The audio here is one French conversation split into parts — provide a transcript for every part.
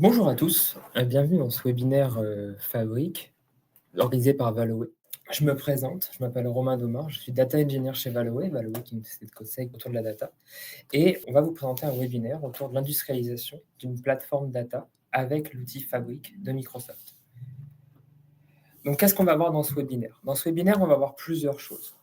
Bonjour à tous, bienvenue dans ce webinaire Fabrique, organisé par Valoé. Je me présente, je m'appelle Romain Domar, je suis data engineer chez Valoé, Valoé qui est une société de conseil autour de la data. Et on va vous présenter un webinaire autour de l'industrialisation d'une plateforme data avec l'outil Fabrique de Microsoft. Donc qu'est-ce qu'on va voir dans ce webinaire? Dans ce webinaire, on va voir plusieurs choses.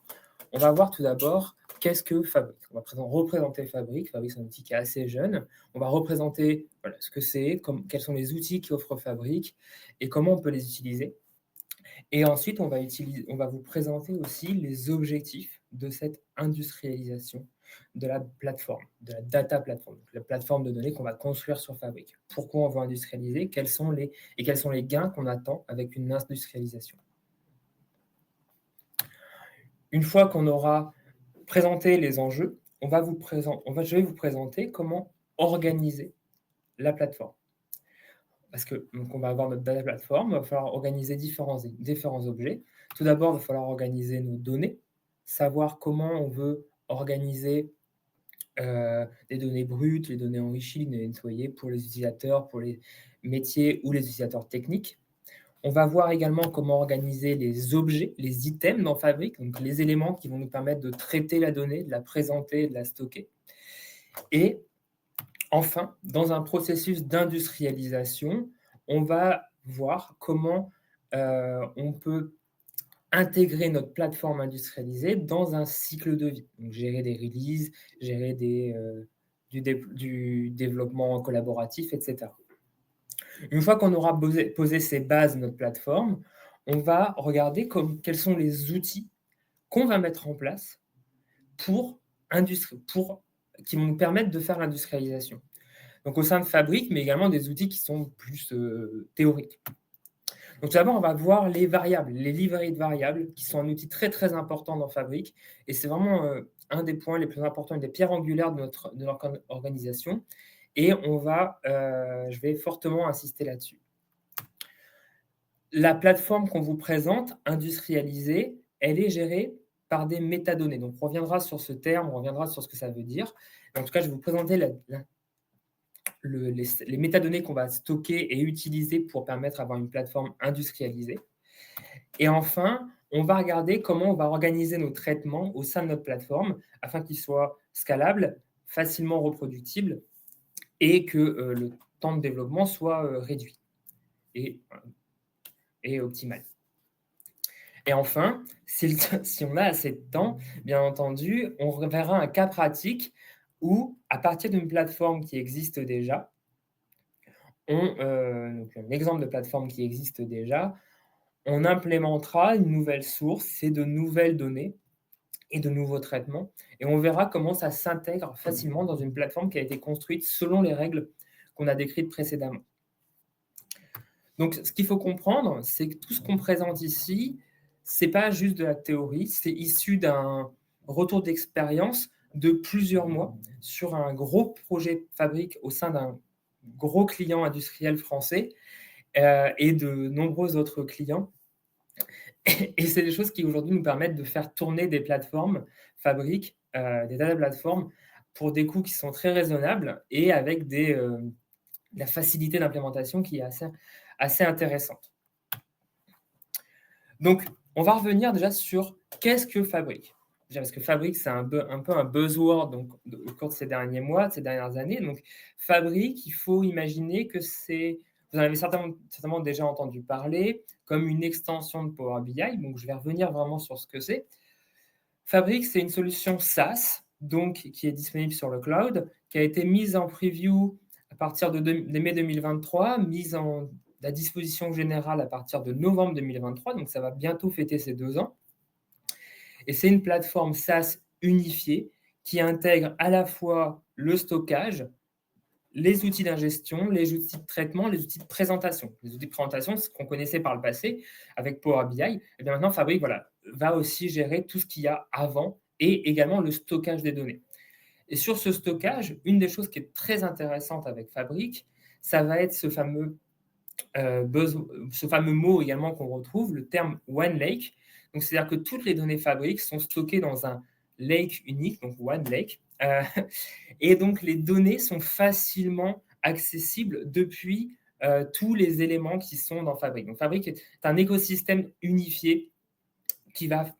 On va voir tout d'abord qu'est-ce que Fabrique. On va représenter Fabrique. Fabrique, c'est un outil qui est assez jeune. On va représenter ce que c'est, quels sont les outils qu'offre Fabrique et comment on peut les utiliser. Et ensuite, on va vous présenter aussi les objectifs de cette industrialisation de la plateforme, de la data plateforme, la plateforme de données qu'on va construire sur Fabrique. Pourquoi on veut industrialiser, quels sont les gains qu'on attend avec une industrialisation. Une fois qu'on aura présenté les enjeux, je vais vous présenter comment organiser la plateforme. Parce que donc on va avoir notre data plateforme, il va falloir organiser différents objets. Tout d'abord, il va falloir organiser nos données, savoir comment on veut organiser les données brutes, les données enrichies, les données nettoyées pour les utilisateurs, pour les métiers ou les utilisateurs techniques. On va voir également comment organiser les objets, les items dans Fabrique, donc les éléments qui vont nous permettre de traiter la donnée, de la présenter, de la stocker. Et enfin, dans un processus d'industrialisation, on va voir comment on peut intégrer notre plateforme industrialisée dans un cycle de vie. Donc, gérer des releases, gérer du développement collaboratif, etc. Une fois qu'on aura posé ces bases de notre plateforme, on va regarder quels sont les outils qu'on va mettre en place qui vont nous permettre de faire l'industrialisation. Donc au sein de Fabrique, mais également des outils qui sont plus théoriques. Donc tout d'abord, on va voir les variables, les librairies de variables, qui sont un outil très très important dans Fabrique. Et c'est vraiment un des points les plus importants, une des pierres angulaires de notre organisation. Et je vais fortement insister là-dessus. La plateforme qu'on vous présente, industrialisée, elle est gérée par des métadonnées. Donc, on reviendra sur ce terme, on reviendra sur ce que ça veut dire. En tout cas, je vais vous présenter les métadonnées qu'on va stocker et utiliser pour permettre d'avoir une plateforme industrialisée. Et enfin, on va regarder comment on va organiser nos traitements au sein de notre plateforme afin qu'ils soient scalables, facilement reproductibles et que le temps de développement soit réduit et optimal. Et enfin, si on a assez de temps, bien entendu, on verra un cas pratique où, à partir d'une plateforme qui existe déjà, donc un exemple de plateforme qui existe déjà, on implémentera une nouvelle source et de nouvelles données et de nouveaux traitements. Et on verra comment ça s'intègre facilement dans une plateforme qui a été construite selon les règles qu'on a décrites précédemment. Donc, ce qu'il faut comprendre, c'est que tout ce qu'on présente ici, ce n'est pas juste de la théorie, c'est issu d'un retour d'expérience de plusieurs mois sur un gros projet Fabrique au sein d'un gros client industriel français et de nombreux autres clients. Et c'est des choses qui aujourd'hui nous permettent de faire tourner des plateformes Fabrique, des data plateformes, pour des coûts qui sont très raisonnables et avec la facilité d'implémentation qui est assez intéressante. Donc, on va revenir déjà sur qu'est-ce que Fabrique. Déjà parce que Fabrique, c'est un peu un buzzword donc, au cours de ces derniers mois, de ces dernières années. Donc, Fabrique, il faut imaginer que vous en avez certainement déjà entendu parler, comme une extension de Power BI. Donc, je vais revenir vraiment sur ce que c'est. Fabrique, c'est une solution SaaS, donc, qui est disponible sur le cloud, qui a été mise en preview à partir de mai 2023, mise en la disposition générale à partir de novembre 2023, donc ça va bientôt fêter ses 2 ans. Et c'est une plateforme SaaS unifiée qui intègre à la fois le stockage, les outils d'ingestion, les outils de traitement, les outils de présentation. Les outils de présentation, c'est ce qu'on connaissait par le passé avec Power BI. Et bien maintenant, Fabrique va aussi gérer tout ce qu'il y a avant et également le stockage des données. Et sur ce stockage, une des choses qui est très intéressante avec Fabrique, ça va être ce fameux mot également qu'on retrouve, le terme One Lake. Donc, c'est-à-dire que toutes les données Fabrique sont stockées dans un lake unique, donc One Lake. Et donc, les données sont facilement accessibles depuis tous les éléments qui sont dans Fabric. Donc Fabric est un écosystème unifié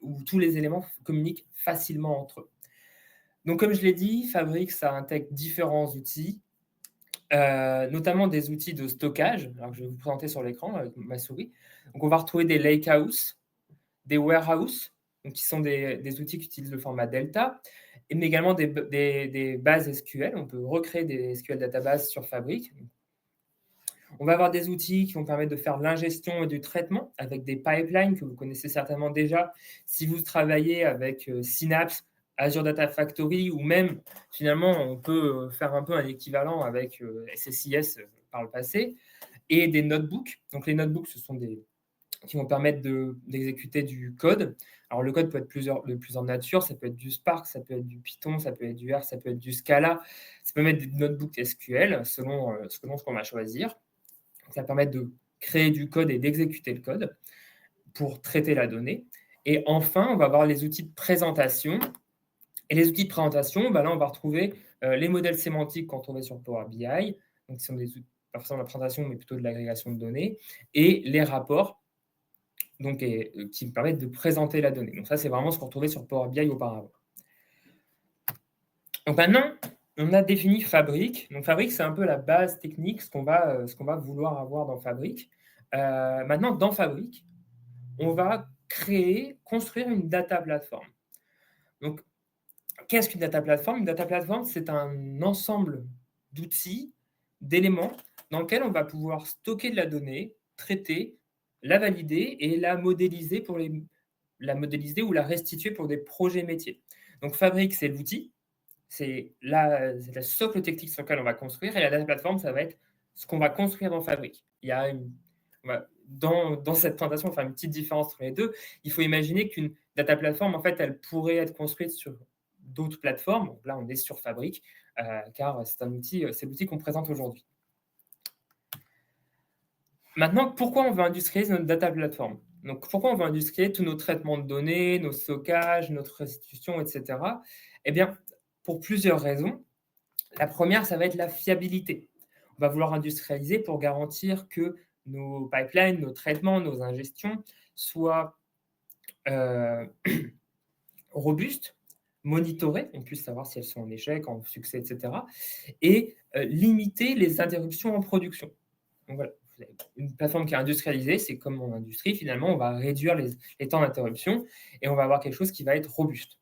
où tous les éléments communiquent facilement entre eux. Donc comme je l'ai dit, Fabric, ça intègre différents outils, notamment des outils de stockage. Alors je vais vous présenter sur l'écran avec ma souris. Donc on va retrouver des lakehouse, des warehouse, donc qui sont des outils qui utilisent le format Delta, mais également des bases SQL. On peut recréer des SQL databases sur Fabric. On va avoir des outils qui vont permettre de faire de l'ingestion et du traitement avec des pipelines que vous connaissez certainement déjà. Si vous travaillez avec Synapse, Azure Data Factory, ou même, finalement, on peut faire un peu un équivalent avec SSIS par le passé, et des notebooks. Donc, les notebooks, ce sont des qui vont permettre d'exécuter du code. Alors, le code peut être de plusieurs natures. Ça peut être du Spark, ça peut être du Python, ça peut être du R, ça peut être du Scala. Ça peut être des notebooks SQL selon ce qu'on va choisir. Ça va permettre de créer du code et d'exécuter le code pour traiter la donnée. Et enfin, on va avoir les outils de présentation. Et les outils de présentation, là, on va retrouver les modèles sémantiques qu'on trouvait sur Power BI, donc qui sont des outils, pas forcément de la présentation, mais plutôt de l'agrégation de données, et les rapports, donc, qui me permettent de présenter la donnée. Donc ça, c'est vraiment ce qu'on retrouvait sur Power BI auparavant. Donc maintenant, on a défini Fabric. Donc Fabric, c'est un peu la base technique, ce qu'on va vouloir avoir dans Fabric. Maintenant, dans Fabric, on va construire une data platform. Donc, qu'est-ce qu'une data platform? Une data platform, c'est un ensemble d'outils, d'éléments dans lequel on va pouvoir stocker de la donnée, traiter, la valider et la modéliser ou la restituer pour des projets métiers. Donc Fabric, c'est l'outil, c'est la socle technique sur lequel on va construire, et la data platform, ça va être ce qu'on va construire dans Fabric. Il y a dans cette présentation, on va faire une petite différence entre les deux. Il faut imaginer qu'une data platform, en fait, elle pourrait être construite sur d'autres plateformes. Donc là, on est sur Fabric, car c'est l'outil qu'on présente aujourd'hui. Maintenant, pourquoi on veut industrialiser notre data platform? Donc, pourquoi on veut industrialiser tous nos traitements de données, nos stockages, notre restitution, etc. Eh bien, pour plusieurs raisons. La première, ça va être la fiabilité. On va vouloir industrialiser pour garantir que nos pipelines, nos traitements, nos ingestions soient robustes, monitorées, on puisse savoir si elles sont en échec, en succès, etc. Et limiter les interruptions en production. Donc voilà, une plateforme qui est industrialisée, c'est comme en industrie, finalement, on va réduire les temps d'interruption et on va avoir quelque chose qui va être robuste.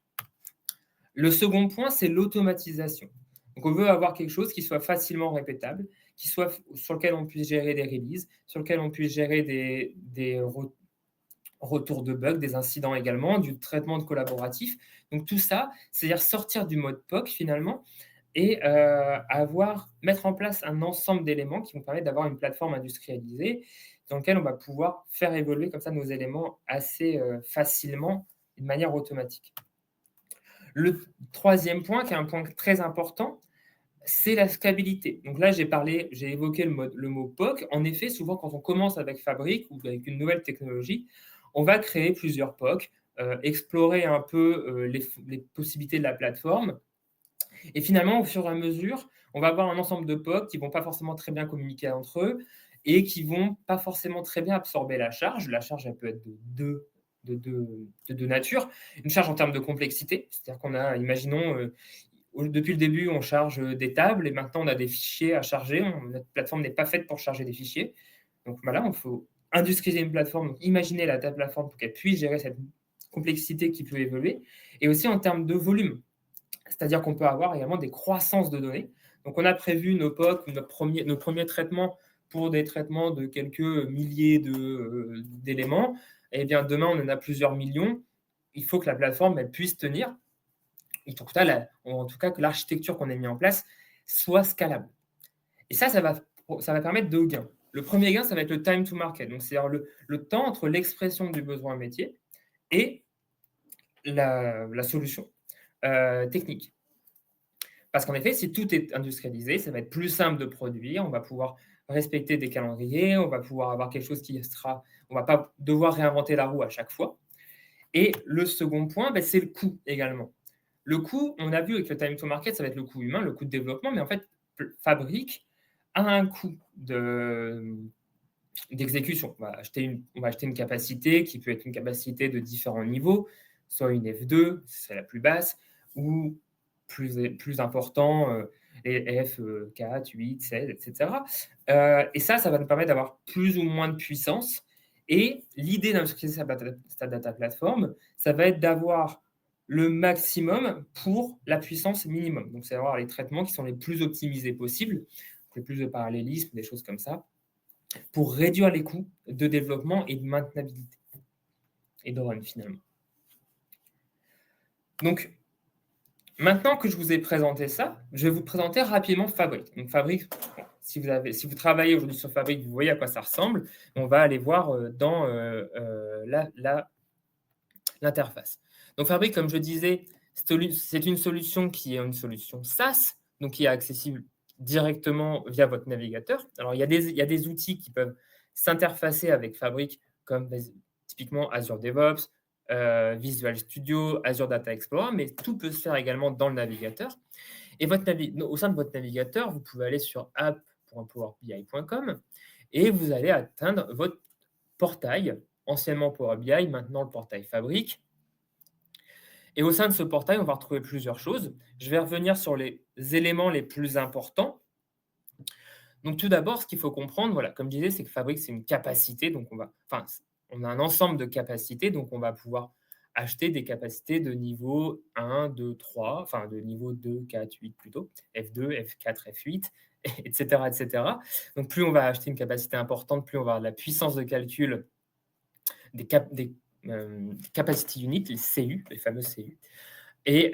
Le second point, c'est l'automatisation. Donc, on veut avoir quelque chose qui soit facilement répétable, sur lequel on puisse gérer des releases, sur lequel on puisse gérer des retours de bugs, des incidents également, du traitement de collaboratif. Donc, tout ça, c'est-à-dire sortir du mode POC finalement et mettre en place un ensemble d'éléments qui vont permettre d'avoir une plateforme industrialisée dans laquelle on va pouvoir faire évoluer comme ça nos éléments assez facilement, de manière automatique. Le troisième point, qui est un point très important, c'est la scalabilité. Donc là, j'ai évoqué le mot POC. En effet, souvent, quand on commence avec Fabric ou avec une nouvelle technologie, on va créer plusieurs POC, explorer un peu les possibilités de la plateforme. Et finalement, au fur et à mesure, on va avoir un ensemble de POC qui ne vont pas forcément très bien communiquer entre eux et qui ne vont pas forcément très bien absorber la charge. La charge, elle peut être de deux natures. Une charge en termes de complexité, c'est-à-dire qu'on a, imaginons, depuis le début, on charge des tables et maintenant on a des fichiers à charger. Notre plateforme n'est pas faite pour charger des fichiers. Donc voilà, il faut industrialiser une plateforme, donc imaginer la plateforme pour qu'elle puisse gérer cette complexité qui peut évoluer. Et aussi en termes de volume, c'est-à-dire qu'on peut avoir également des croissances de données. Donc on a prévu nos POC, nos premiers traitements pour des traitements de quelques milliers d'éléments. Et bien demain, on en a plusieurs millions. Il faut que la plateforme elle puisse tenir. Et en tout cas, que l'architecture qu'on a mis en place soit scalable. Et ça va permettre deux gains. Le premier gain, ça va être le time to market. Donc, c'est-à-dire le temps entre l'expression du besoin métier et la solution technique. Parce qu'en effet, si tout est industrialisé, ça va être plus simple de produire, on va pouvoir respecter des calendriers, on va pouvoir avoir quelque chose on ne va pas devoir réinventer la roue à chaque fois. Et le second point, c'est le coût également. Le coût, on a vu avec le time to market, ça va être le coût humain, le coût de développement, mais en fait, Fabric a un coût d'exécution. On va acheter une capacité qui peut être une capacité de différents niveaux, soit une F2, c'est la plus basse, ou plus important, les F4, 8, 16, etc. Et ça va nous permettre d'avoir plus ou moins de puissance. Et l'idée d'industrialiser sa data platform, ça va être d'avoir le maximum pour la puissance minimum. Donc, c'est d'avoir les traitements qui sont les plus optimisés possibles, le plus de parallélisme, des choses comme ça, pour réduire les coûts de développement et de maintenabilité et de run finalement. Donc, maintenant que je vous ai présenté ça, je vais vous présenter rapidement Fabric. Donc, Fabric, si vous travaillez aujourd'hui sur Fabric, vous voyez à quoi ça ressemble. On va aller voir dans l'interface. Donc, Fabric, comme je disais, c'est une solution qui est une solution SaaS, donc qui est accessible directement via votre navigateur. Alors, il y a des outils qui peuvent s'interfacer avec Fabric, comme typiquement Azure DevOps, Visual Studio, Azure Data Explorer, mais tout peut se faire également dans le navigateur. Et au sein de votre navigateur, vous pouvez aller sur app.powerbi.com et vous allez atteindre votre portail, anciennement Power BI, maintenant le portail Fabric. Et au sein de ce portail, on va retrouver plusieurs choses. Je vais revenir sur les éléments les plus importants. Donc, tout d'abord, ce qu'il faut comprendre, voilà, comme je disais, c'est que Fabric, c'est une capacité. Donc, on a un ensemble de capacités. Donc, on va pouvoir acheter des capacités de niveau 1, 2, 3, enfin de niveau 2, 4, 8 plutôt, F2, F4, F8, etc., etc. Donc, plus on va acheter une capacité importante, plus on va avoir de la puissance de calcul des capacity units, les CU, les fameux CU. Et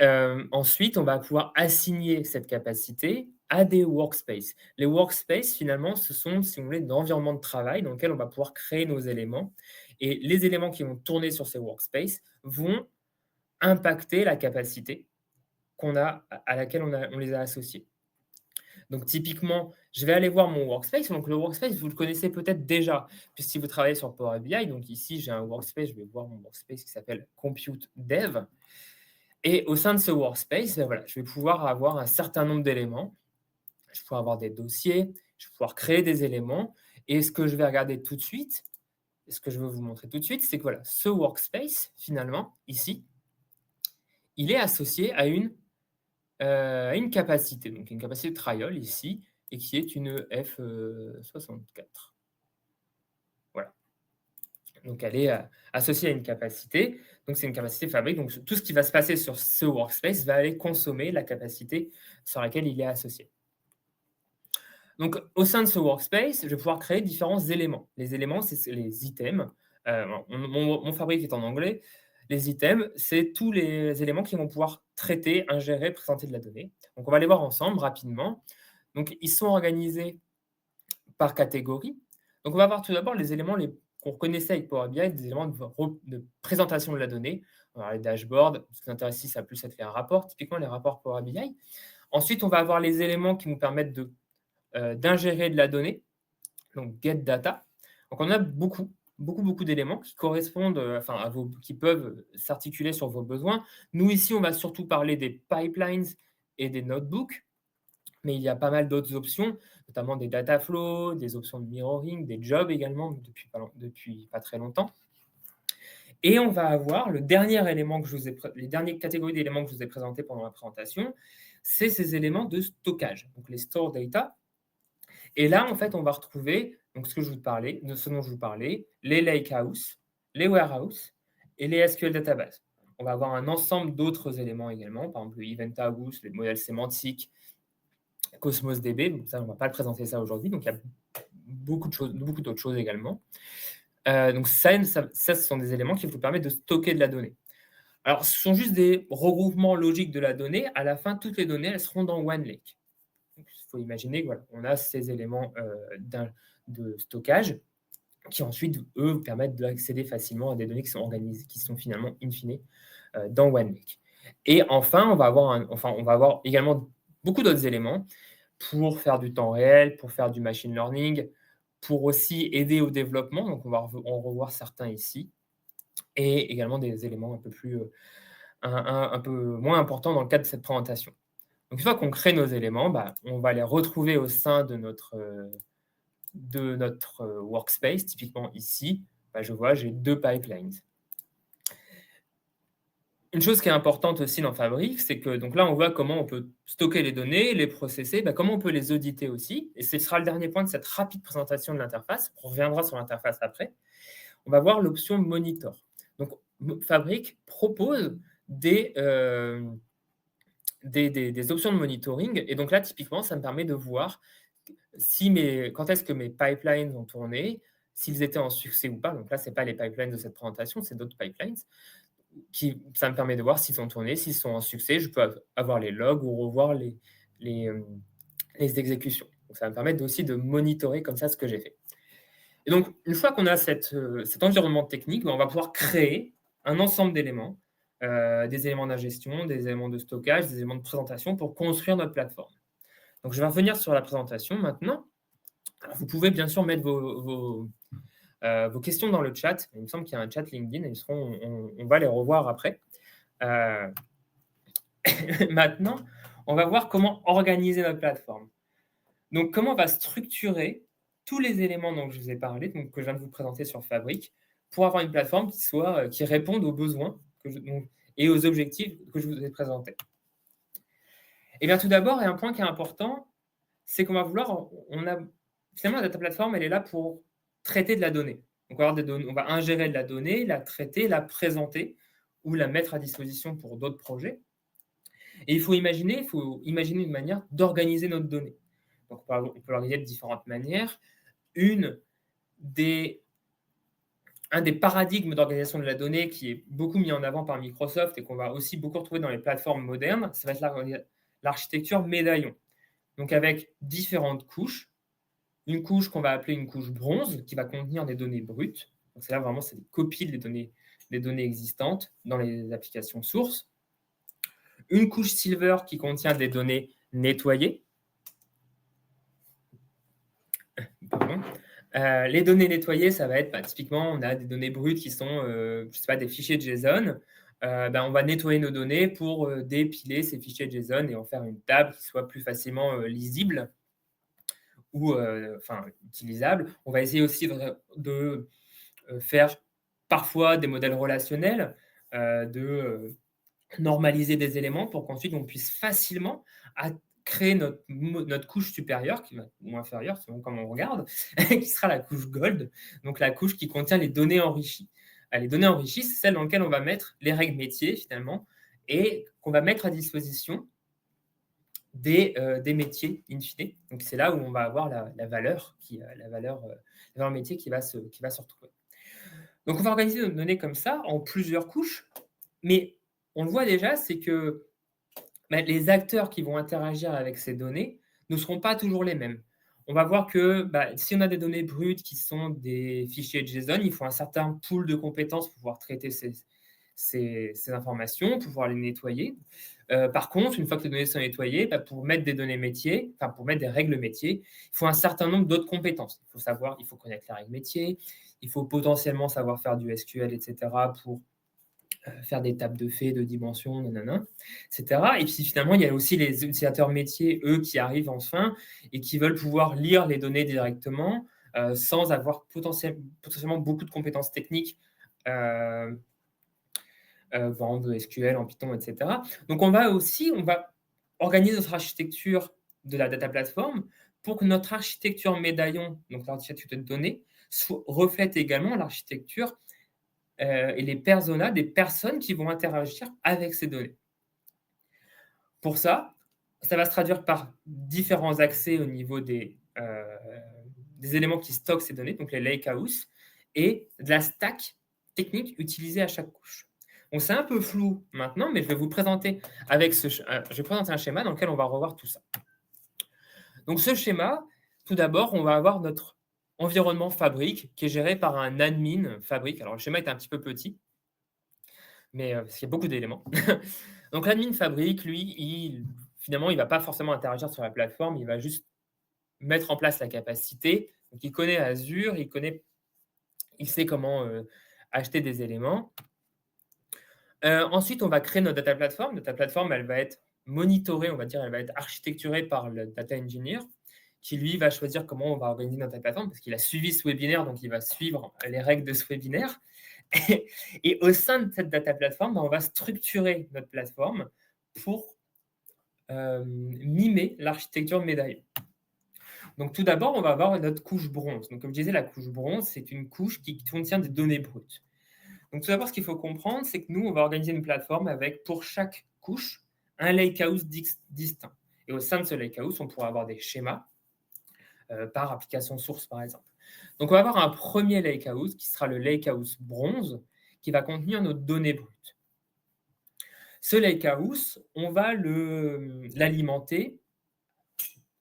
ensuite, on va pouvoir assigner cette capacité à des workspaces. Les workspaces, finalement, ce sont, si vous voulez, des environnements de travail dans lesquels on va pouvoir créer nos éléments. Et les éléments qui vont tourner sur ces workspaces vont impacter la capacité à laquelle on les a associés. Donc, typiquement, je vais aller voir mon workspace. Donc, le workspace, vous le connaissez peut-être déjà, puisque si vous travaillez sur Power BI, donc ici, j'ai un workspace, je vais voir mon workspace qui s'appelle Compute Dev. Et au sein de ce workspace, voilà, je vais pouvoir avoir un certain nombre d'éléments. Je vais pouvoir avoir des dossiers, je vais pouvoir créer des éléments. Et ce que je vais regarder tout de suite, ce que je veux vous montrer tout de suite, c'est que voilà, ce workspace, finalement, ici, il est associé à une capacité, donc une capacité de trial ici, et qui est une F64. Voilà. Donc, elle est associée à une capacité. Donc, c'est une capacité Fabric. Donc, tout ce qui va se passer sur ce workspace va aller consommer la capacité sur laquelle il est associé. Donc, au sein de ce workspace, je vais pouvoir créer différents éléments. Les éléments, c'est les items. Mon Fabric est en anglais. Les items, c'est tous les éléments qui vont pouvoir traiter, ingérer, présenter de la donnée. Donc, on va les voir ensemble rapidement. Donc, ils sont organisés par catégorie. Donc, on va voir tout d'abord les éléments qu'on connaissait avec Power BI, des éléments de présentation de la donnée. On va avoir les dashboards. Ce qui nous intéresse ici, ça va plus être les rapports, typiquement les rapports Power BI. Ensuite, on va avoir les éléments qui nous permettent d'ingérer de la donnée, donc get data. Donc, on a beaucoup d'éléments qui correspondent, qui peuvent s'articuler sur vos besoins. Nous, ici, on va surtout parler des pipelines et des notebooks, mais il y a pas mal d'autres options, notamment des data flows, des options de mirroring, des jobs également, depuis pas très longtemps. Et on va avoir les dernières catégories d'éléments que je vous ai présentés pendant la présentation, c'est ces éléments de stockage, donc les store data. Et là, en fait, on va retrouver donc ce dont je vous parlais, les lakehouse, les warehouse et les SQL databases. On va avoir un ensemble d'autres éléments également, par exemple le Event House, les modèles sémantiques, Cosmos DB. Donc ça, on ne va pas le présenter ça aujourd'hui. Donc il y a beaucoup d'autres choses également. Donc ça, ce sont des éléments qui vous permettent de stocker de la donnée. Alors, ce sont juste des regroupements logiques de la donnée. À la fin, toutes les données, elles seront dans OneLake. Il faut imaginer qu'on a ces éléments de stockage qui ensuite, eux, permettent d'accéder facilement à des données qui sont organisées, qui sont finalement, in fine, dans OneLake. Et enfin, on va avoir également beaucoup d'autres éléments pour faire du temps réel, pour faire du machine learning, pour aussi aider au développement. Donc, on va en revoir certains ici. Et également des éléments un peu moins importants dans le cadre de cette présentation. Donc, une fois qu'on crée nos éléments, on va les retrouver au sein de notre workspace. Typiquement ici, je vois, j'ai 2 pipelines. Une chose qui est importante aussi dans Fabric, c'est que donc là, on voit comment on peut stocker les données, les processer, comment on peut les auditer aussi. Et ce sera le dernier point de cette rapide présentation de l'interface. On reviendra sur l'interface après. On va voir l'option Monitor. Donc, Fabric propose des options de monitoring. Et donc là, typiquement, ça me permet de voir quand est-ce que mes pipelines ont tourné, s'ils étaient en succès ou pas. Donc là, ce n'est pas les pipelines de cette présentation, c'est d'autres pipelines. Ça me permet de voir s'ils ont tourné, s'ils sont en succès. Je peux avoir les logs ou revoir les exécutions. Donc ça va me permettre aussi de monitorer comme ça ce que j'ai fait. Et donc, une fois qu'on a cet environnement technique, on va pouvoir créer un ensemble d'éléments, des éléments d'ingestion, des éléments de stockage, des éléments de présentation pour construire notre plateforme. Donc, je vais revenir sur la présentation maintenant. Alors, vous pouvez bien sûr mettre vos questions dans le chat. Il me semble qu'il y a un chat LinkedIn et on va les revoir après. Maintenant, on va voir comment organiser notre plateforme. Donc, comment on va structurer tous les éléments dont je vous ai parlé, donc, que je viens de vous présenter sur Fabric, pour avoir une plateforme qui réponde aux besoins et aux objectifs que je vous ai présentés. Et bien, tout d'abord, il y a un point qui est important, c'est qu'on va vouloir, finalement, la data platform, elle est là pour traiter de la donnée. Donc, on va ingérer de la donnée, la traiter, la présenter ou la mettre à disposition pour d'autres projets. Et il faut imaginer une manière d'organiser notre donnée. Donc, on peut l'organiser de différentes manières. Un des paradigmes d'organisation de la donnée qui est beaucoup mis en avant par Microsoft et qu'on va aussi beaucoup retrouver dans les plateformes modernes, ça va être l'architecture médaillon. Donc, avec différentes couches. Une couche qu'on va appeler une couche bronze, qui va contenir des données brutes. Donc, c'est là vraiment, c'est des copies des données existantes dans les applications sources. Une couche silver qui contient des données nettoyées. Pardon. Les données nettoyées, ça va être, typiquement, on a des données brutes qui sont, des fichiers JSON. On va nettoyer nos données pour dépiler ces fichiers JSON et en faire une table qui soit plus facilement lisible ou utilisable. On va essayer aussi de faire parfois des modèles relationnels, de normaliser des éléments pour qu'ensuite on puisse facilement créer notre couche supérieure ou inférieure, selon comment on regarde, qui sera la couche gold, donc la couche qui contient les données enrichies. Les données enrichies, c'est celles dans lesquelles on va mettre les règles métiers, finalement, et qu'on va mettre à disposition des métiers, in fine. Donc, c'est là où on va avoir la valeur métier qui va se retrouver. Donc, on va organiser nos données comme ça, en plusieurs couches, mais on le voit déjà, c'est que les acteurs qui vont interagir avec ces données ne seront pas toujours les mêmes. On va voir que si on a des données brutes qui sont des fichiers JSON, il faut un certain pool de compétences pour pouvoir traiter ces informations, pour pouvoir les nettoyer. Par contre, une fois que les données sont nettoyées, pour mettre des données métiers, pour mettre des règles métiers, il faut un certain nombre d'autres compétences. Il faut connaître les règles métiers, il faut potentiellement savoir faire du SQL, etc., pour faire des tables de faits, de dimensions, etc. Et puis finalement, il y a aussi les utilisateurs métiers, eux, qui arrivent enfin et qui veulent pouvoir lire les données directement sans avoir potentiellement beaucoup de compétences techniques en SQL, en Python, etc. Donc, on va organiser notre architecture de la data platform pour que notre architecture médaillon, donc l'architecture de données, reflète également l'architecture et les personas des personnes qui vont interagir avec ces données. Pour ça, ça va se traduire par différents accès au niveau des éléments qui stockent ces données, donc les lakehouse, et de la stack technique utilisée à chaque couche. Donc, c'est un peu flou maintenant, mais je vais vous présenter un schéma dans lequel on va revoir tout ça. Donc, ce schéma, tout d'abord, on va avoir notre environnement Fabric qui est géré par un admin Fabric. Alors, le schéma est un petit peu petit, mais parce qu'il y a beaucoup d'éléments. Donc, l'admin Fabric, lui, finalement, il ne va pas forcément interagir sur la plateforme, il va juste mettre en place la capacité. Donc, il connaît Azure, il sait comment acheter des éléments. Ensuite, on va créer notre data platform. Notre data platform, elle va être monitorée, on va dire, elle va être architecturée par le data engineer, qui lui va choisir comment on va organiser notre plateforme, parce qu'il a suivi ce webinaire, donc il va suivre les règles de ce webinaire. Et au sein de cette data platform, on va structurer notre plateforme pour mimer l'architecture Medallion. Donc tout d'abord, on va avoir notre couche bronze. Donc comme je disais, la couche bronze, c'est une couche qui contient des données brutes. Donc tout d'abord, ce qu'il faut comprendre, c'est que nous, on va organiser une plateforme avec, pour chaque couche, un lakehouse distinct. Et au sein de ce lakehouse, on pourra avoir des schémas par application source, par exemple. Donc on va avoir un premier lakehouse qui sera le lakehouse bronze, qui va contenir nos données brutes. Ce lakehouse, on va l'alimenter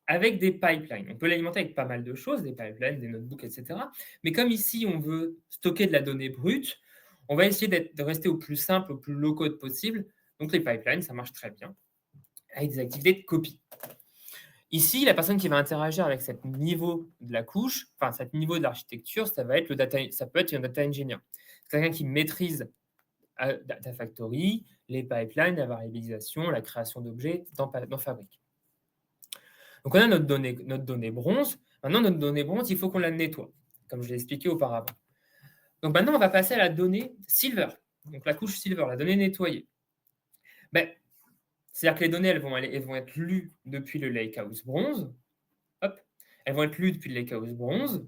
avec des pipelines. On peut l'alimenter avec pas mal de choses, des pipelines, des notebooks, etc. Mais comme ici, on veut stocker de la donnée brute, on va essayer de rester au plus simple, au plus low-code possible. Donc, les pipelines, ça marche très bien, avec des activités de copie. Ici, la personne qui va interagir avec ce niveau de la couche, enfin, ce niveau de l'architecture, ça peut être un data engineer. C'est quelqu'un qui maîtrise Data Factory, les pipelines, la variabilisation, la création d'objets dans Fabric. Donc, on a notre donnée bronze. Maintenant, notre donnée bronze, il faut qu'on la nettoie, comme je l'ai expliqué auparavant. Donc, maintenant, on va passer à la donnée silver. Donc, la couche silver, la donnée nettoyée. C'est-à-dire que les données, elles vont être lues depuis le lakehouse bronze. Hop, elles vont être lues depuis le lakehouse bronze,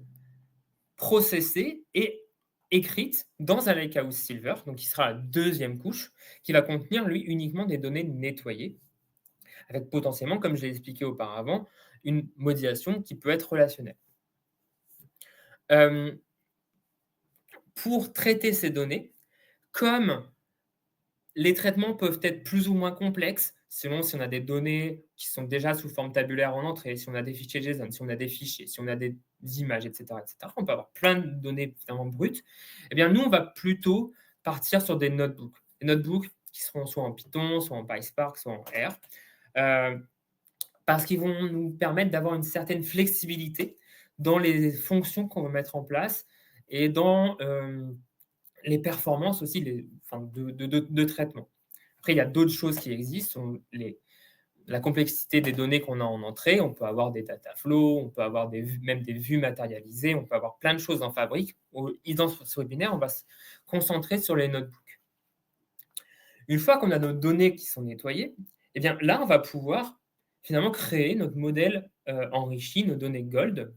processées et écrites dans un lakehouse silver, donc qui sera la deuxième couche, qui va contenir, lui, uniquement des données nettoyées, avec potentiellement, comme je l'ai expliqué auparavant, une modélisation qui peut être relationnelle. Pour traiter ces données, comme les traitements peuvent être plus ou moins complexes, selon si on a des données qui sont déjà sous forme tabulaire en entrée, si on a des fichiers JSON, si on a des fichiers, si on a des images, etc. On peut avoir plein de données finalement brutes. Eh bien, nous, on va plutôt partir sur des notebooks. Des notebooks qui seront soit en Python, soit en PySpark, soit en R. Parce qu'ils vont nous permettre d'avoir une certaine flexibilité dans les fonctions qu'on va mettre en place et dans les performances aussi de traitement. Après, il y a d'autres choses qui existent, la complexité des données qu'on a en entrée. On peut avoir des data flows, on peut avoir même des vues matérialisées, on peut avoir plein de choses en Fabric. Dans ce webinaire, on va se concentrer sur les notebooks. Une fois qu'on a nos données qui sont nettoyées, eh bien là, on va pouvoir finalement créer notre modèle enrichi, nos données gold.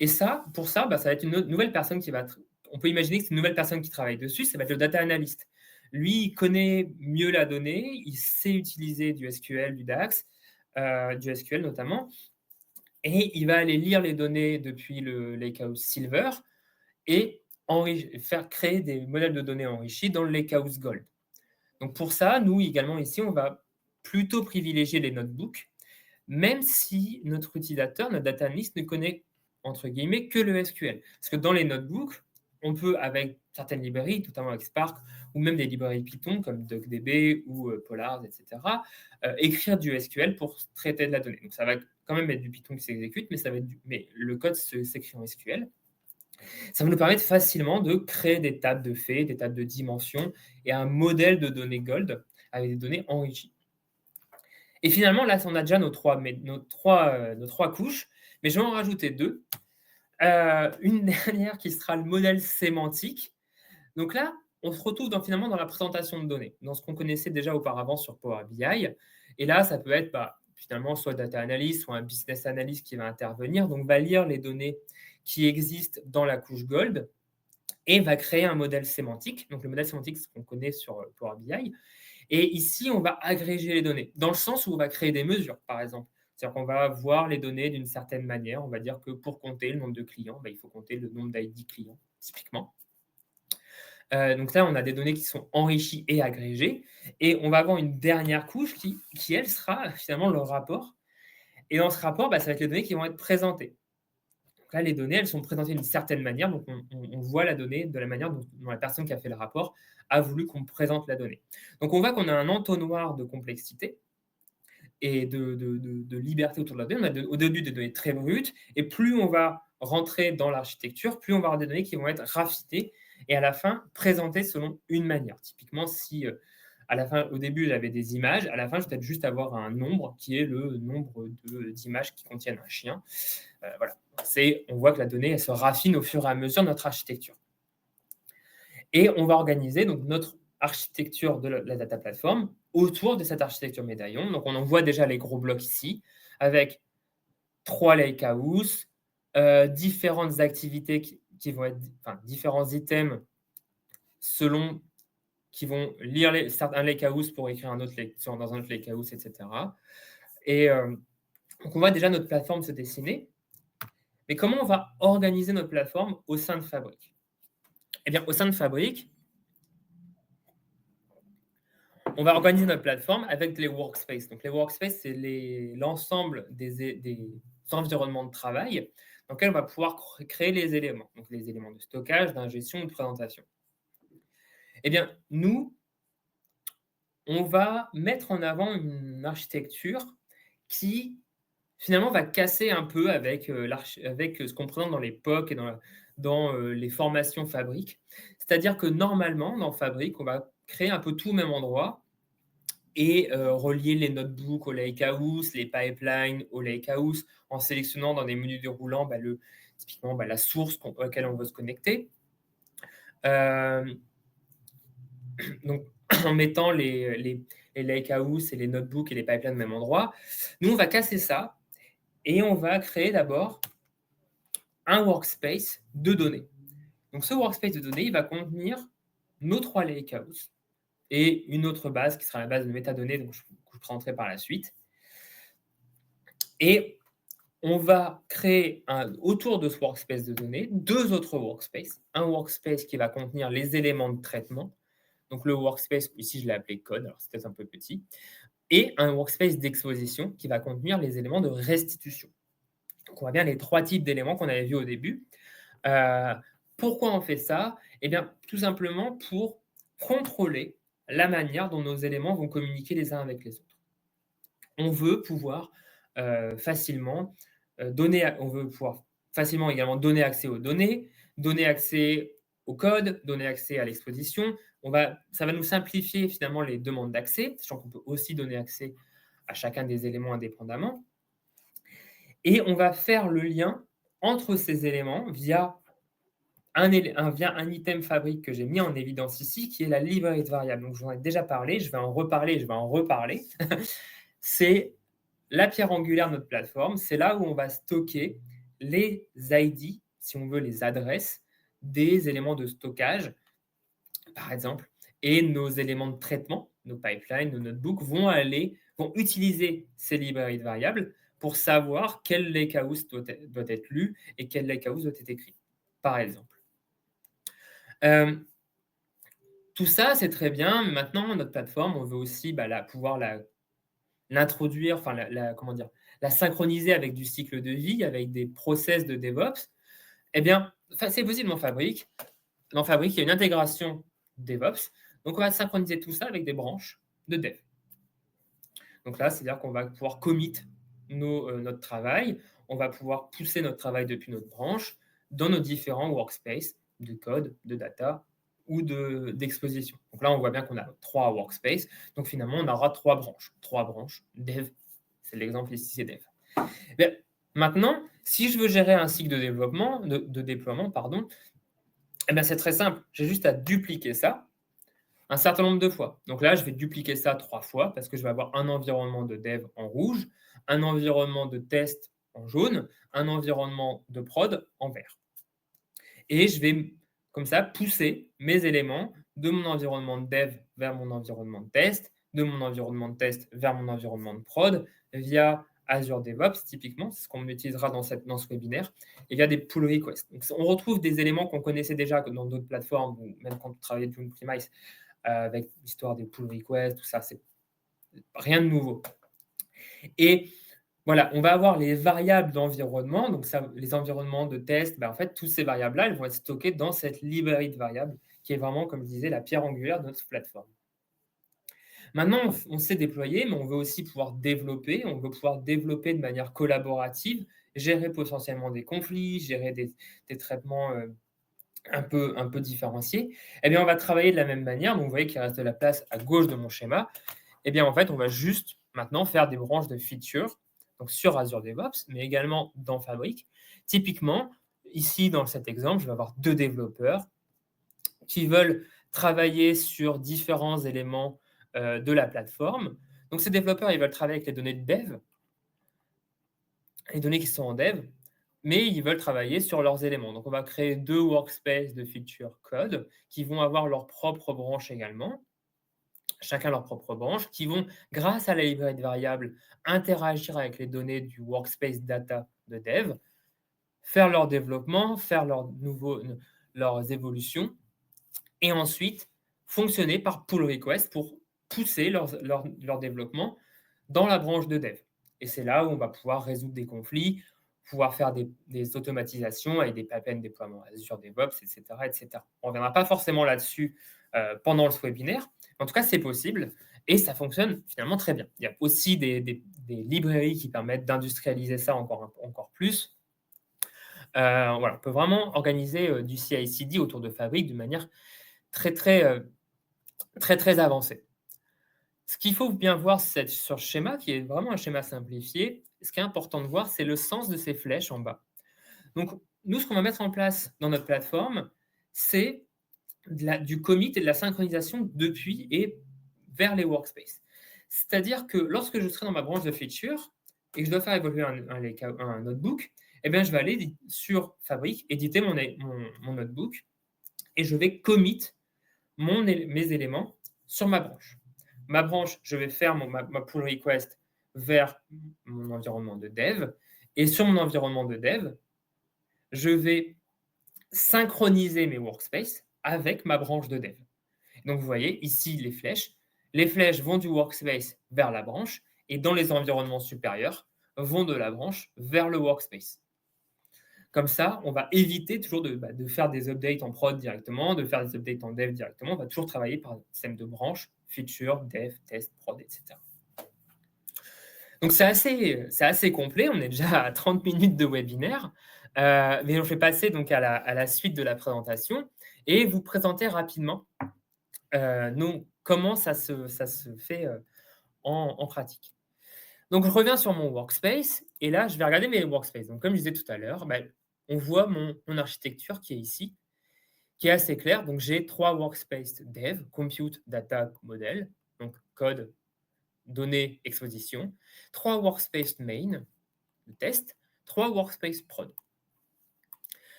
Et ça, pour ça, ça va être une nouvelle personne qui va... On peut imaginer que c'est une nouvelle personne qui travaille dessus, ça va être le data analyst. Lui, il connaît mieux la donnée, il sait utiliser du SQL, du DAX, du SQL notamment, et il va aller lire les données depuis le Lakehouse Silver et faire créer des modèles de données enrichis dans le Lakehouse Gold. Donc pour ça, nous également ici, on va plutôt privilégier les notebooks, même si notre utilisateur, notre data analyst, ne connaît entre guillemets que le SQL. Parce que dans les notebooks, on peut, avec certaines librairies, notamment avec Spark, ou même des librairies Python comme DuckDB ou Polars, etc., écrire du SQL pour traiter de la donnée. Donc ça va quand même être du Python qui s'exécute, mais le code s'écrit en SQL. Ça va nous permettre facilement de créer des tables de faits, des tables de dimensions et un modèle de données gold avec des données enrichies. Et finalement, là, on a déjà nos trois couches, mais je vais en rajouter deux. Une dernière qui sera le modèle sémantique. Donc là, on se retrouve finalement dans la présentation de données, dans ce qu'on connaissait déjà auparavant sur Power BI. Et là, ça peut être finalement soit data analyst, soit un business analyst qui va intervenir, donc va lire les données qui existent dans la couche Gold et va créer un modèle sémantique. Donc le modèle sémantique, c'est ce qu'on connaît sur Power BI. Et ici, on va agréger les données, dans le sens où on va créer des mesures, par exemple. C'est-à-dire qu'on va voir les données d'une certaine manière. On va dire que pour compter le nombre de clients, il faut compter le nombre d'ID clients, typiquement. Donc là, on a des données qui sont enrichies et agrégées. Et on va avoir une dernière couche qui elle, sera finalement le rapport. Et dans ce rapport, ça va être les données qui vont être présentées. Donc là, les données, elles sont présentées d'une certaine manière. Donc, on voit la donnée de la manière dont la personne qui a fait le rapport a voulu qu'on présente la donnée. Donc, on voit qu'on a un entonnoir de complexité et de liberté autour de la donnée. On a au début des données très brutes. Et plus on va rentrer dans l'architecture, plus on va avoir des données qui vont être raffinées et à la fin présentées selon une manière. Typiquement, si À la fin, au début, j'avais des images. À la fin, je vais peut-être juste avoir un nombre qui est le nombre d'images qui contiennent un chien. Voilà. On voit que la donnée elle se raffine au fur et à mesure de notre architecture. Et on va organiser donc notre architecture de la data platform autour de cette architecture médaillon. Donc, on en voit déjà les gros blocs ici, avec 3 lakehouse, différentes activités qui vont être, enfin, différents items selon qui vont lire un lakehouse pour écrire un autre dans un autre lakehouse, etc. Et donc, on voit déjà notre plateforme se dessiner. Mais comment on va organiser notre plateforme au sein de Fabric? Eh bien, au sein de Fabric, on va organiser notre plateforme avec les workspaces. Donc, les workspaces, c'est l'ensemble des environnements de travail dans lesquels on va pouvoir créer les éléments. Donc, les éléments de stockage, d'ingestion ou de présentation. Eh bien, nous, on va mettre en avant une architecture qui, finalement, va casser un peu avec ce qu'on présente dans les POC et dans les formations Fabric. C'est-à-dire que normalement, dans Fabric, on va créer un peu tout au même endroit et relier les notebooks au lakehouse, les pipelines au lakehouse, en sélectionnant dans des menus déroulants typiquement la source à laquelle on veut se connecter. Donc, en mettant les lakehouse et les notebooks et les pipelines au même endroit, nous, on va casser ça et on va créer d'abord un workspace de données. Donc, ce workspace de données, il va contenir nos 3 lakehouse et une autre base qui sera la base de métadonnées que je présenterai par la suite. Et on va créer autour de ce workspace de données 2 autres workspaces. Un workspace qui va contenir les éléments de traitement. Donc, le workspace, ici, je l'ai appelé code, alors c'est peut-être un peu petit. Et un workspace d'exposition qui va contenir les éléments de restitution. Donc, on voit bien les 3 types d'éléments qu'on avait vus au début. Pourquoi on fait ça? Eh bien, tout simplement pour contrôler la manière dont nos éléments vont communiquer les uns avec les autres. On veut pouvoir facilement également donner accès aux données, donner accès au code, donner accès à l'exposition. Ça va nous simplifier finalement les demandes d'accès, sachant qu'on peut aussi donner accès à chacun des éléments indépendamment. Et on va faire le lien entre ces éléments via un item Fabric que j'ai mis en évidence ici, qui est la librairie de variables. Donc, j'en ai déjà parlé, je vais en reparler. C'est la pierre angulaire de notre plateforme. C'est là où on va stocker les ID, si on veut, les adresses des éléments de stockage, par exemple, et nos éléments de traitement, nos pipelines, nos notebooks, vont utiliser ces librairies de variables pour savoir quel lakehouse doit être lu et quel lakehouse doit être écrit, par exemple. Tout ça, c'est très bien. Maintenant, notre plateforme, on veut aussi pouvoir l'introduire, enfin, la synchroniser avec du cycle de vie, avec des process de DevOps. Eh bien, c'est possible dans Fabric. Dans Fabric, il y a une intégration DevOps. Donc, on va synchroniser tout ça avec des branches de dev. Donc là, c'est-à-dire qu'on va pouvoir commit notre travail. On va pouvoir pousser notre travail depuis notre branche dans nos différents workspaces de code, de data ou d'exposition. Donc là, on voit bien qu'on a 3 workspaces. Donc finalement, on aura 3 branches. 3 branches dev. C'est l'exemple ici, c'est dev. Bien, maintenant, si je veux gérer un cycle de déploiement, eh bien, c'est très simple. J'ai juste à dupliquer ça un certain nombre de fois. Donc là, je vais dupliquer ça 3 fois parce que je vais avoir un environnement de dev en rouge, un environnement de test en jaune, un environnement de prod en vert. Et je vais, comme ça, pousser mes éléments de mon environnement de dev vers mon environnement de test, de mon environnement de test vers mon environnement de prod, via Azure DevOps, typiquement, c'est ce qu'on utilisera dans ce webinaire, et via des pull requests. Donc, on retrouve des éléments qu'on connaissait déjà dans d'autres plateformes, ou même quand on travaillait avec on-premise, avec l'histoire des pull requests, tout ça, c'est rien de nouveau. Et voilà, on va avoir les variables d'environnement. Donc, les environnements de test, en fait, toutes ces variables-là, elles vont être stockées dans cette librairie de variables qui est vraiment, comme je disais, la pierre angulaire de notre plateforme. Maintenant, on sait déployer, mais on veut aussi pouvoir développer. On veut pouvoir développer de manière collaborative, gérer potentiellement des conflits, gérer des traitements un peu différencié, eh bien, on va travailler de la même manière. Donc, vous voyez qu'il reste de la place à gauche de mon schéma. Eh bien, en fait, on va juste maintenant faire des branches de features, donc sur Azure DevOps, mais également dans Fabric. Typiquement, ici, dans cet exemple, je vais avoir 2 développeurs qui veulent travailler sur différents éléments de la plateforme. Donc, ces développeurs, ils veulent travailler avec les données de dev, les données qui sont en dev, mais ils veulent travailler sur leurs éléments. Donc, on va créer 2 workspaces de feature code qui vont avoir leur propre branche également, chacun leur propre branche, qui vont, grâce à la librairie de variables, interagir avec les données du workspace data de dev, faire leur développement, faire leurs évolutions, et ensuite fonctionner par pull request pour pousser leur développement dans la branche de dev. Et c'est là où on va pouvoir résoudre des conflits, pouvoir faire des automatisations avec des pipelines de déploiement Azure DevOps, etc., etc. On ne reviendra pas forcément là-dessus pendant ce webinaire. En tout cas, c'est possible et ça fonctionne finalement très bien. Il y a aussi des librairies qui permettent d'industrialiser ça encore plus. Voilà, on peut vraiment organiser du CI/CD autour de Fabric de manière très, très avancée. Ce qu'il faut bien voir sur ce schéma, qui est vraiment un schéma simplifié, ce qui est important de voir, c'est le sens de ces flèches en bas. Donc, nous, ce qu'on va mettre en place dans notre plateforme, c'est du commit et de la synchronisation depuis et vers les workspaces. C'est-à-dire que lorsque je serai dans ma branche de feature et que je dois faire évoluer un notebook, eh bien, je vais aller sur Fabric, éditer mon notebook et je vais commit mes éléments sur ma branche. Ma branche, je vais faire ma pull request vers mon environnement de dev. Et sur mon environnement de dev, je vais synchroniser mes workspaces avec ma branche de dev. Donc, vous voyez ici les flèches. Les flèches vont du workspace vers la branche et dans les environnements supérieurs, vont de la branche vers le workspace. Comme ça, on va éviter toujours de faire des updates en prod directement, de faire des updates en dev directement. On va toujours travailler par système de branches, feature, dev, test, prod, etc. Donc, c'est assez complet. On est déjà à 30 minutes de webinaire. Mais je vais passer donc à la suite de la présentation et vous présenter rapidement comment ça se fait en pratique. Donc, je reviens sur mon workspace et là, je vais regarder mes workspaces. Donc, comme je disais tout à l'heure, on voit mon architecture qui est ici, qui est assez claire. Donc, j'ai 3 workspaces dev, compute, data, model, donc code, données, exposition, 3 workspaces main, le test, 3 workspaces prod.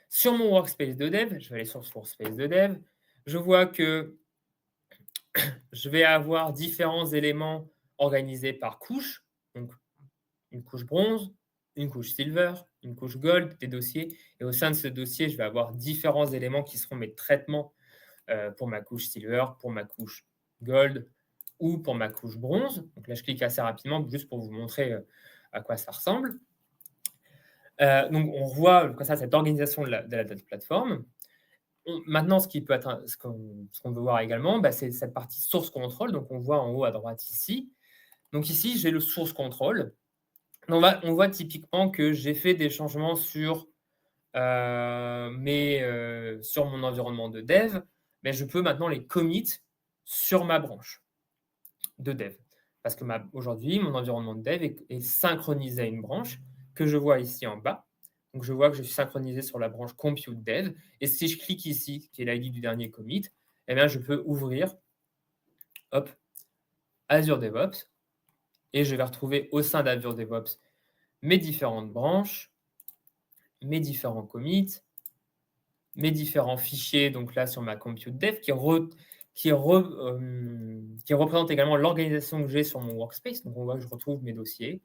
Sur mon workspace de dev, je vais aller sur ce workspace de dev, je vois que je vais avoir différents éléments organisés par couche, donc une couche bronze, une couche silver, une couche gold, des dossiers. Et au sein de ce dossier, je vais avoir différents éléments qui seront mes traitements pour ma couche silver, pour ma couche gold ou pour ma couche bronze. Donc là, je clique assez rapidement juste pour vous montrer à quoi ça ressemble. Donc, on voit comme ça cette organisation de la data platform. Maintenant, ce qu'on veut voir également, c'est cette partie source control. Donc, on voit en haut à droite ici. Donc ici, j'ai le source control. On voit typiquement que j'ai fait des changements sur mon environnement de dev, mais je peux maintenant les commit sur ma branche de dev. Parce que aujourd'hui, mon environnement de dev est synchronisé à une branche que je vois ici en bas. Donc, je vois que je suis synchronisé sur la branche compute dev. Et si je clique ici, qui est l'ID du dernier commit, eh bien, je peux ouvrir Azure DevOps et je vais retrouver au sein d'Azure DevOps mes différentes branches, mes différents commits, mes différents fichiers, donc là sur ma compute dev, qui représente également l'organisation que j'ai sur mon workspace. Donc on voit que je retrouve mes dossiers.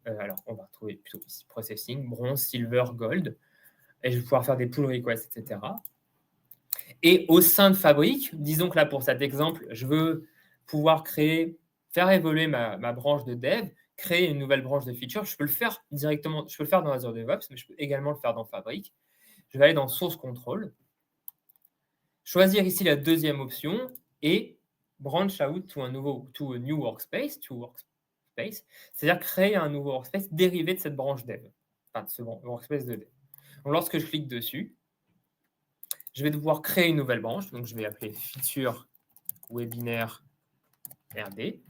Alors on va retrouver plutôt ici processing, bronze, silver, gold. Et je vais pouvoir faire des pull requests, etc. Et au sein de Fabric, disons que là pour cet exemple, je veux pouvoir faire évoluer ma branche de dev, créer une nouvelle branche de feature. Je peux le faire directement, je peux le faire dans Azure DevOps, mais je peux également le faire dans Fabric. Je vais aller dans Source Control, choisir ici la deuxième option et branch out to a new workspace, c'est-à-dire créer un nouveau workspace dérivé de cette branche dev, enfin de ce workspace de dev. Donc, lorsque je clique dessus, je vais devoir créer une nouvelle branche. Donc, je vais appeler Feature Webinaire RD.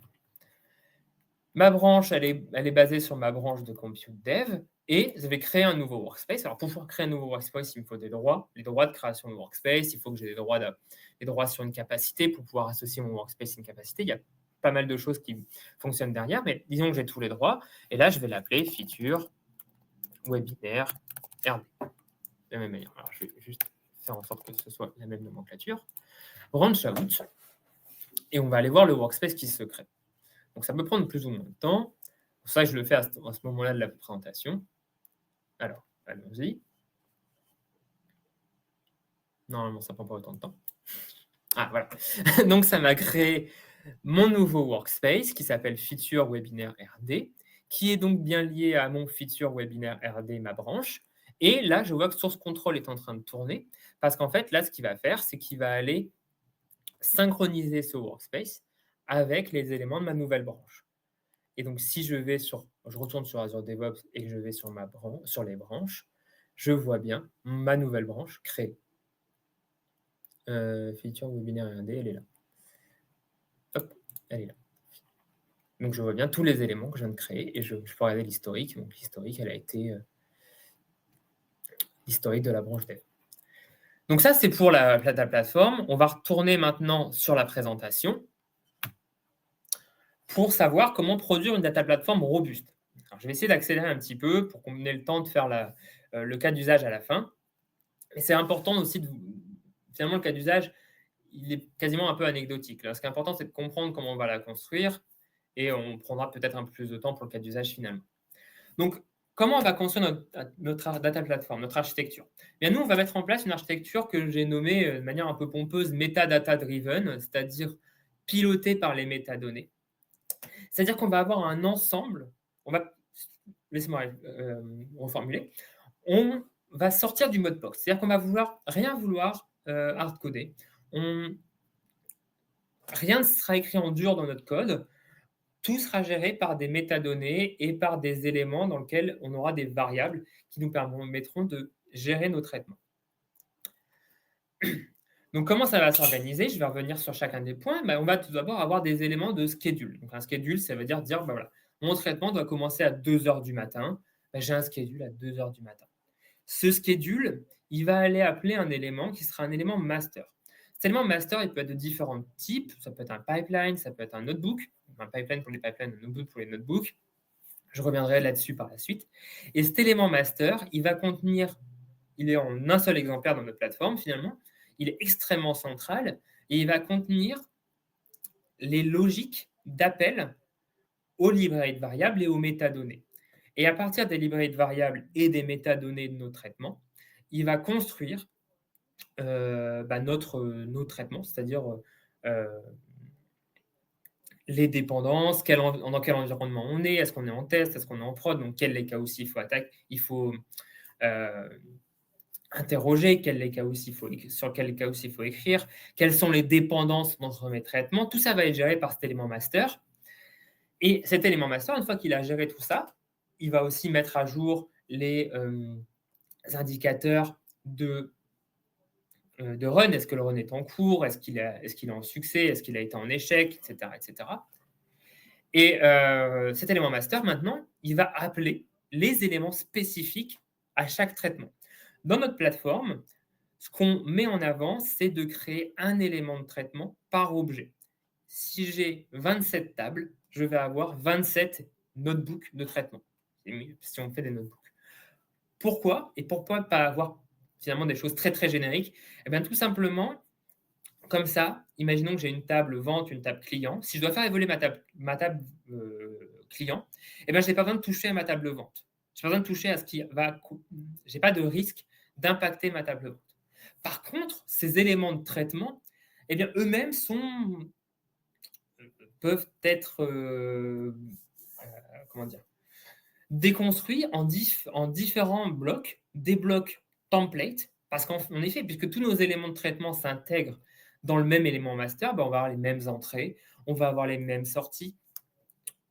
Ma branche, elle est basée sur ma branche de Compute Dev. Et je vais créer un nouveau workspace. Alors, pour pouvoir créer un nouveau workspace, il me faut des droits, les droits de création de workspace. Il faut que j'ai des droits sur une capacité pour pouvoir associer mon workspace à une capacité. Il y a pas mal de choses qui fonctionnent derrière, mais disons que j'ai tous les droits. Et là, je vais l'appeler Feature Webinaire RD. De la même manière. Alors, je vais juste faire en sorte que ce soit la même nomenclature. Branch out. Et on va aller voir le workspace qui se crée. Donc, ça peut prendre plus ou moins de temps. Pour ça, je le fais à ce moment-là de la présentation. Alors, allons-y. Normalement, ça ne prend pas autant de temps. Ah, voilà. Donc, ça m'a créé mon nouveau workspace qui s'appelle Feature Webinaire RD, qui est donc bien lié à mon Feature Webinaire RD, ma branche. Et là, je vois que Source Control est en train de tourner parce qu'en fait, là, ce qu'il va faire, c'est qu'il va aller synchroniser ce workspace avec les éléments de ma nouvelle branche. Et donc, si je retourne sur Azure DevOps et que je vais sur les branches, je vois bien ma nouvelle branche créée. Feature Webinaire RD, elle est là. Hop, elle est là. Donc, je vois bien tous les éléments que je viens de créer et je peux regarder l'historique. Donc, l'historique, elle a été l'historique de la branche dev. Donc, ça, c'est pour la plateforme. On va retourner maintenant sur la présentation pour savoir comment produire une data platform robuste. Alors, je vais essayer d'accélérer un petit peu pour qu'on ait le temps de faire le cas d'usage à la fin. Et c'est important aussi finalement, le cas d'usage, il est quasiment un peu anecdotique. Là, ce qui est important, c'est de comprendre comment on va la construire et on prendra peut-être un peu plus de temps pour le cas d'usage finalement. Donc, comment on va construire notre data platform, notre architecture? Bien, nous, on va mettre en place une architecture que j'ai nommée de manière un peu pompeuse metadata driven, c'est-à-dire pilotée par les métadonnées. C'est-à-dire qu'on va avoir un ensemble, laissez-moi reformuler, on va sortir du mode box. C'est-à-dire qu'on va rien vouloir hardcoder. Rien ne sera écrit en dur dans notre code. Tout sera géré par des métadonnées et par des éléments dans lesquels on aura des variables qui nous permettront de gérer nos traitements. Donc, comment ça va s'organiser? Je vais revenir sur chacun des points. On va tout d'abord avoir des éléments de schedule. Donc, un schedule, ça veut dire, voilà, mon traitement doit commencer à 2 heures du matin. J'ai un schedule à 2 heures du matin. Ce schedule, il va aller appeler un élément qui sera un élément master. Cet élément master, il peut être de différents types. Ça peut être un pipeline, ça peut être un notebook. Un pipeline pour les pipelines, un notebook pour les notebooks. Je reviendrai là-dessus par la suite. Et cet élément master, il est en un seul exemplaire dans notre plateforme finalement. Il est extrêmement central et il va contenir les logiques d'appel aux librairies de variables et aux métadonnées. Et à partir des librairies de variables et des métadonnées de nos traitements, il va construire nos traitements, c'est-à-dire les dépendances, dans quel environnement on est, est-ce qu'on est en test, est-ce qu'on est en prod, donc quels les cas aussi il faut interroger, sur quels cas aussi il faut écrire, quelles sont les dépendances dans mes traitements, tout ça va être géré par cet élément master. Et cet élément master, une fois qu'il a géré tout ça, il va aussi mettre à jour les indicateurs de run. Est-ce que le run est en cours? Est-ce qu'il est en succès? Est-ce qu'il a été en échec? Etc. etc. Et cet élément master, maintenant, il va appeler les éléments spécifiques à chaque traitement. Dans notre plateforme, ce qu'on met en avant, c'est de créer un élément de traitement par objet. Si j'ai 27 tables, je vais avoir 27 notebooks de traitement, si on fait des notebooks. Pourquoi? Et pourquoi pas avoir finalement des choses très, très génériques? Eh bien, tout simplement, comme ça, imaginons que j'ai une table vente, une table client. Si je dois faire évoluer ma table client, eh bien, je n'ai pas besoin de toucher à ma table vente. Je n'ai pas besoin de toucher à ce qui va... Je n'ai pas de risque d'impacter ma table vente. Par contre, ces éléments de traitement, eh bien, eux-mêmes peuvent être déconstruits en différents blocs, des blocs templates, parce qu'en effet, puisque tous nos éléments de traitement s'intègrent dans le même élément master, on va avoir les mêmes entrées, on va avoir les mêmes sorties,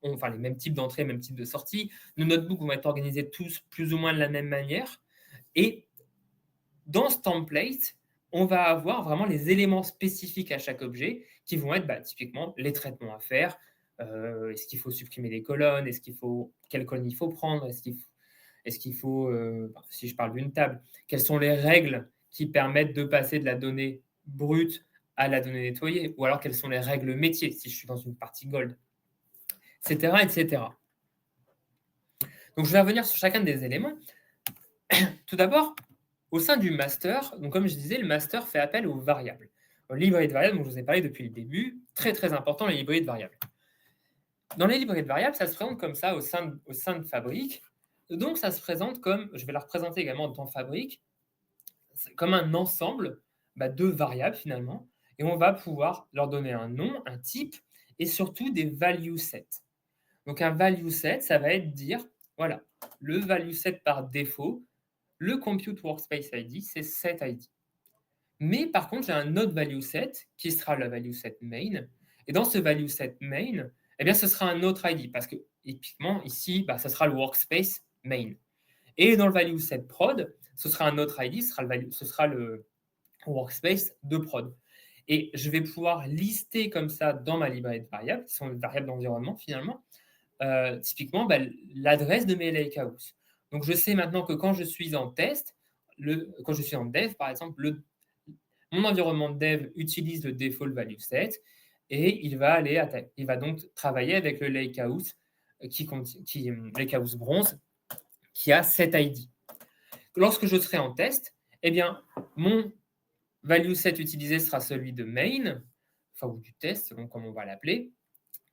les mêmes types d'entrées, mêmes types de sorties. Nos notebooks vont être organisés tous plus ou moins de la même manière. Et dans ce template, on va avoir vraiment les éléments spécifiques à chaque objet qui vont être typiquement les traitements à faire. Est-ce qu'il faut supprimer des colonnes? Quelle colonne il faut prendre? Si je parle d'une table, quelles sont les règles qui permettent de passer de la donnée brute à la donnée nettoyée? Ou alors quelles sont les règles métiers si je suis dans une partie gold, etc., etc. Donc je vais revenir sur chacun des éléments. Tout d'abord, au sein du master, donc comme je disais, le master fait appel aux variables. Les librairies de variables, dont je vous ai parlé depuis le début, très très important, les librairies de variables. Dans les librairies de variables, ça se présente comme ça au sein de Fabric. Donc ça se présente comme, je vais la représenter également dans Fabric, comme un ensemble de variables finalement, et on va pouvoir leur donner un nom, un type, et surtout des value sets. Donc un value set, ça va être dire, voilà, le value set par défaut, le compute workspace ID, c'est set ID. Mais par contre, j'ai un autre value set qui sera le value set main. Et dans ce value set main, eh bien, ce sera un autre ID parce que, typiquement, ici, ce sera le workspace main. Et dans le value set prod, ce sera un autre ID, ce sera le workspace de prod. Et je vais pouvoir lister comme ça dans ma librairie de variables, qui sont les variables d'environnement finalement, typiquement l'adresse de mes lakehouse. Donc je sais maintenant que quand je suis en test, quand je suis en dev par exemple, mon environnement de dev utilise le default value set et il va donc travailler avec le lakehouse lakehouse bronze qui a cet ID. Lorsque je serai en test, eh bien, mon value set utilisé sera celui de main, ou du test, selon comment on va l'appeler.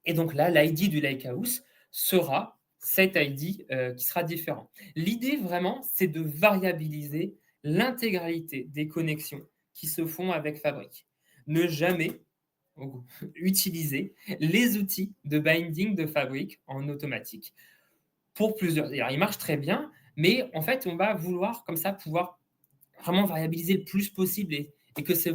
Et donc là, l'ID du lakehouse sera cet ID qui sera différent. L'idée vraiment, c'est de variabiliser l'intégralité des connexions qui se font avec Fabric. Ne jamais utiliser les outils de binding de Fabric en automatique. Pour plusieurs. Alors, il marche très bien, mais en fait, on va vouloir comme ça pouvoir vraiment variabiliser le plus possible et que ce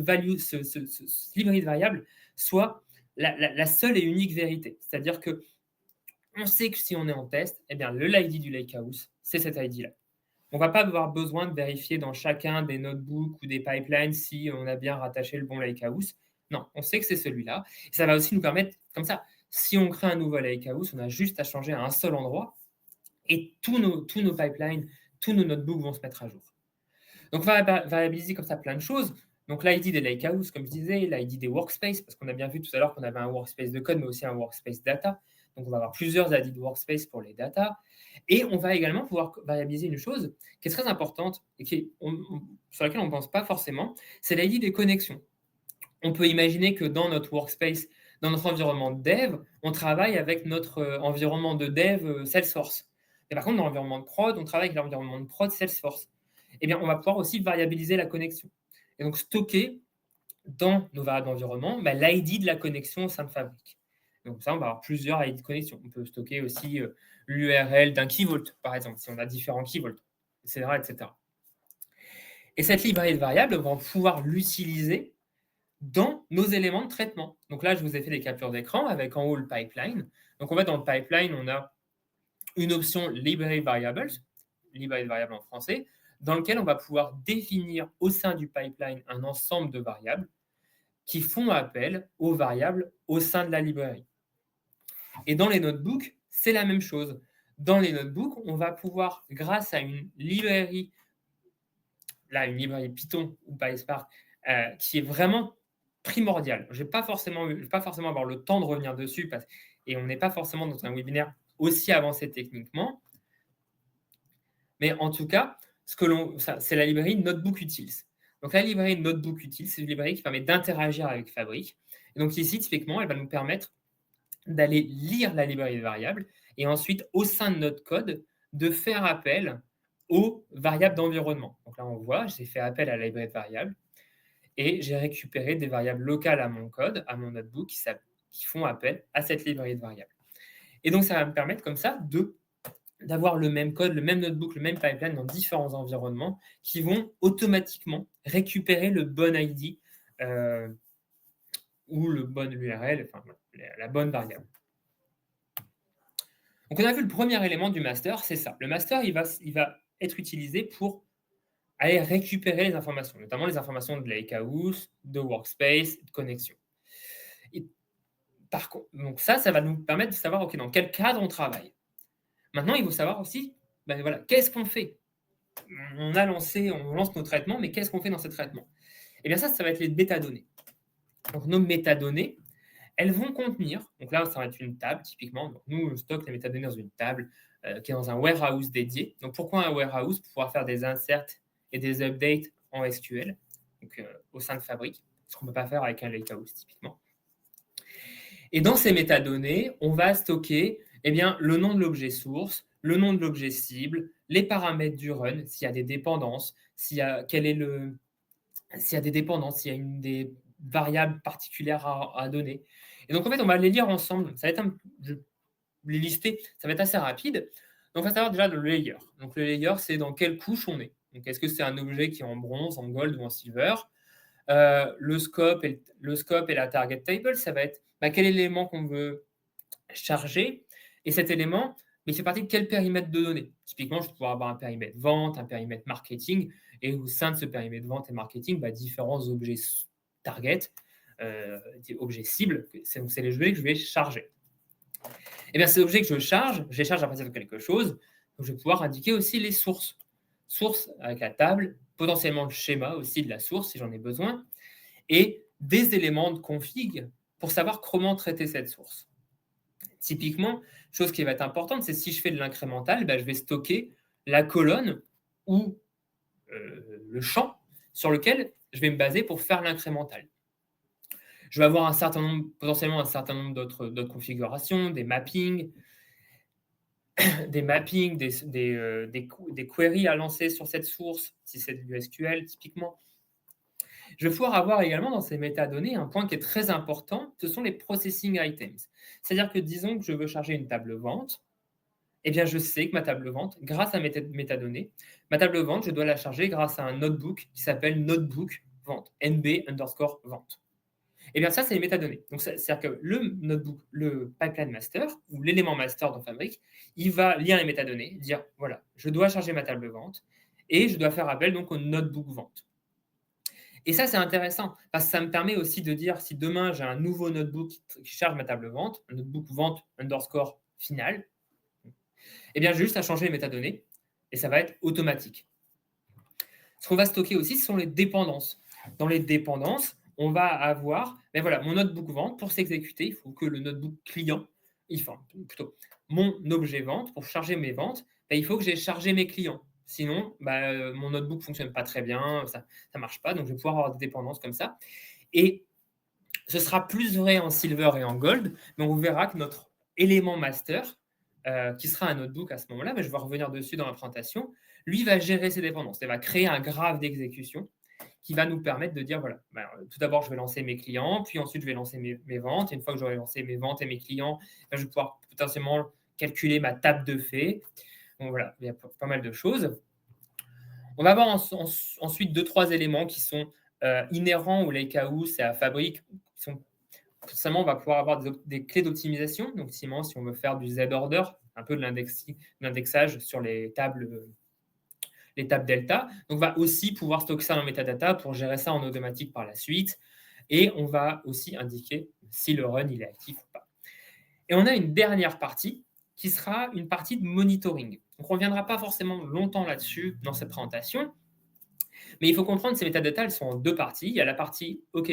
librairie de variables soit la seule et unique vérité. C'est-à-dire que on sait que si on est en test, eh bien, le l'ID du lakehouse, c'est cet ID-là. On ne va pas avoir besoin de vérifier dans chacun des notebooks ou des pipelines si on a bien rattaché le bon lakehouse. Non, on sait que c'est celui-là. Et ça va aussi nous permettre, comme ça, si on crée un nouveau lakehouse, on a juste à changer à un seul endroit et tous nos pipelines, tous nos notebooks vont se mettre à jour. Donc, on va variabiliser comme ça plein de choses. Donc, l'ID des lakehouse, comme je disais, l'ID des workspace, parce qu'on a bien vu tout à l'heure qu'on avait un workspace de code, mais aussi un workspace data. Donc, on va avoir plusieurs ID de workspace pour les data. Et on va également pouvoir variabiliser une chose qui est très importante et sur laquelle on ne pense pas forcément, c'est l'ID des connexions. On peut imaginer que dans notre workspace, dans notre environnement de dev, on travaille avec notre environnement de dev Salesforce. Mais par contre, dans l'environnement de prod, on travaille avec l'environnement de prod Salesforce. Eh bien, on va pouvoir aussi variabiliser la connexion. Et donc, stocker dans nos variables d'environnement l'ID de la connexion au sein de Fabric. Donc, ça, on va avoir plusieurs ID de connexion. On peut stocker aussi l'URL d'un key vault, par exemple, si on a différents key vaults, etc., etc. Et cette librairie de variables, on va pouvoir l'utiliser dans nos éléments de traitement. Donc là, je vous ai fait des captures d'écran avec en haut le pipeline. Donc, en fait, dans le pipeline, on a une option Library Variables, librairie de variables en français, dans lequel on va pouvoir définir au sein du pipeline un ensemble de variables qui font appel aux variables au sein de la librairie. Et dans les notebooks, c'est la même chose. Dans les notebooks, on va pouvoir, grâce à une librairie Python ou PySpark, qui est vraiment primordiale. Je ne vais pas forcément avoir le temps de revenir dessus, et on n'est pas forcément dans un webinaire aussi avancé techniquement. Mais en tout cas, c'est la librairie Notebook Utils. Donc la librairie Notebook Utils, c'est une librairie qui permet d'interagir avec Fabric. Et donc ici, typiquement, elle va nous permettre d'aller lire la librairie de variables et ensuite, au sein de notre code, de faire appel aux variables d'environnement. Donc là, on voit, j'ai fait appel à la librairie de variables et j'ai récupéré des variables locales à mon code, à mon notebook, qui font appel à cette librairie de variables. Et donc, ça va me permettre comme ça d'avoir le même code, le même notebook, le même pipeline dans différents environnements qui vont automatiquement récupérer le bon ID ou le bon URL, enfin la bonne variable. Donc, on a vu le premier élément du master, c'est ça. Le master, il va être utilisé pour aller récupérer les informations, notamment les informations de lakehouse, de workspace, de connexion. Et par contre, donc ça va nous permettre de savoir dans quel cadre on travaille. Maintenant, il faut savoir aussi, voilà, qu'est-ce qu'on fait? On lance nos traitements, mais qu'est-ce qu'on fait dans ces traitements? Eh bien ça va être les métadonnées. Donc nos métadonnées, elles vont contenir, donc là, ça va être une table typiquement. Donc, nous, on stocke les métadonnées dans une table qui est dans un warehouse dédié. Donc pourquoi un warehouse? Pour pouvoir faire des inserts et des updates en SQL, donc au sein de Fabric, ce qu'on ne peut pas faire avec un lakehouse typiquement. Et dans ces métadonnées, on va stocker le nom de l'objet source, le nom de l'objet cible, les paramètres du run, s'il y a des dépendances, s'il y a des dépendances, s'il y a des variables particulières à donner. Et donc, en fait, on va les lire ensemble. Je vais les lister, ça va être assez rapide. Donc, on va savoir déjà le layer. Donc, le layer, c'est dans quelle couche on est. Donc, est-ce que c'est un objet qui est en bronze, en gold ou en silver? Le scope et la target table, ça va être quel élément qu'on veut charger. Et cet élément, il fait partie de quel périmètre de données. Typiquement, je vais pouvoir avoir un périmètre vente, un périmètre marketing, et au sein de ce périmètre vente et marketing, différents objets target, des objets cibles, c'est les objets que je vais charger. Et bien, ces objets que je charge à partir de quelque chose, donc je vais pouvoir indiquer aussi les sources. Source avec la table, potentiellement le schéma aussi de la source si j'en ai besoin, et des éléments de config pour savoir comment traiter cette source. Typiquement, chose qui va être importante, c'est si je fais de l'incrémental, je vais stocker la colonne ou le champ sur lequel je vais me baser pour faire l'incrémental. Je vais avoir potentiellement un certain nombre d'autres configurations, des mappings, des queries à lancer sur cette source, si c'est du SQL typiquement. Je vais pouvoir avoir également dans ces métadonnées un point qui est très important, ce sont les processing items. C'est-à-dire que disons que je veux charger une table vente, je sais que ma table vente, grâce à mes métadonnées, ma table vente, je dois la charger grâce à un notebook qui s'appelle notebook vente, nb_vente. Ça, c'est les métadonnées. Donc, c'est-à-dire que le notebook, le pipeline master ou l'élément master dans Fabric, il va lire les métadonnées, dire voilà, je dois charger ma table vente et je dois faire appel donc au notebook vente. Et ça, c'est intéressant parce que ça me permet aussi de dire si demain j'ai un nouveau notebook qui charge ma table vente, un notebook vente _final, j'ai juste à changer les métadonnées et ça va être automatique. Ce qu'on va stocker aussi, ce sont les dépendances. Dans les dépendances, on va avoir mon notebook vente pour s'exécuter. Il faut que le notebook client, mon objet vente, pour charger mes ventes, il faut que j'ai chargé mes clients. Sinon, mon notebook ne fonctionne pas très bien, ça ne marche pas. Donc, je vais pouvoir avoir des dépendances comme ça. Et ce sera plus vrai en silver et en gold, mais on verra que notre élément master, qui sera un notebook à ce moment-là, je vais revenir dessus dans la présentation, lui va gérer ses dépendances. Il va créer un graphe d'exécution qui va nous permettre de dire, tout d'abord, je vais lancer mes clients, puis ensuite, je vais lancer mes ventes. Et une fois que j'aurai lancé mes ventes et mes clients, je vais pouvoir potentiellement calculer ma table de fait. Donc voilà, il y a pas mal de choses. On va avoir ensuite 2-3 éléments qui sont inhérents au lakehouse et à Fabric. Potentiellement, on va pouvoir avoir des clés d'optimisation. Donc, si on veut faire du Z-order, un peu de l'indexage sur les tables delta. Donc, on va aussi pouvoir stocker ça dans metadata pour gérer ça en automatique par la suite. Et on va aussi indiquer si le run il est actif ou pas. Et on a une dernière partie qui sera une partie de monitoring. Donc, on ne reviendra pas forcément longtemps là-dessus dans cette présentation. Mais il faut comprendre que ces métadatas, elles sont en 2 parties. Il y a la partie, OK,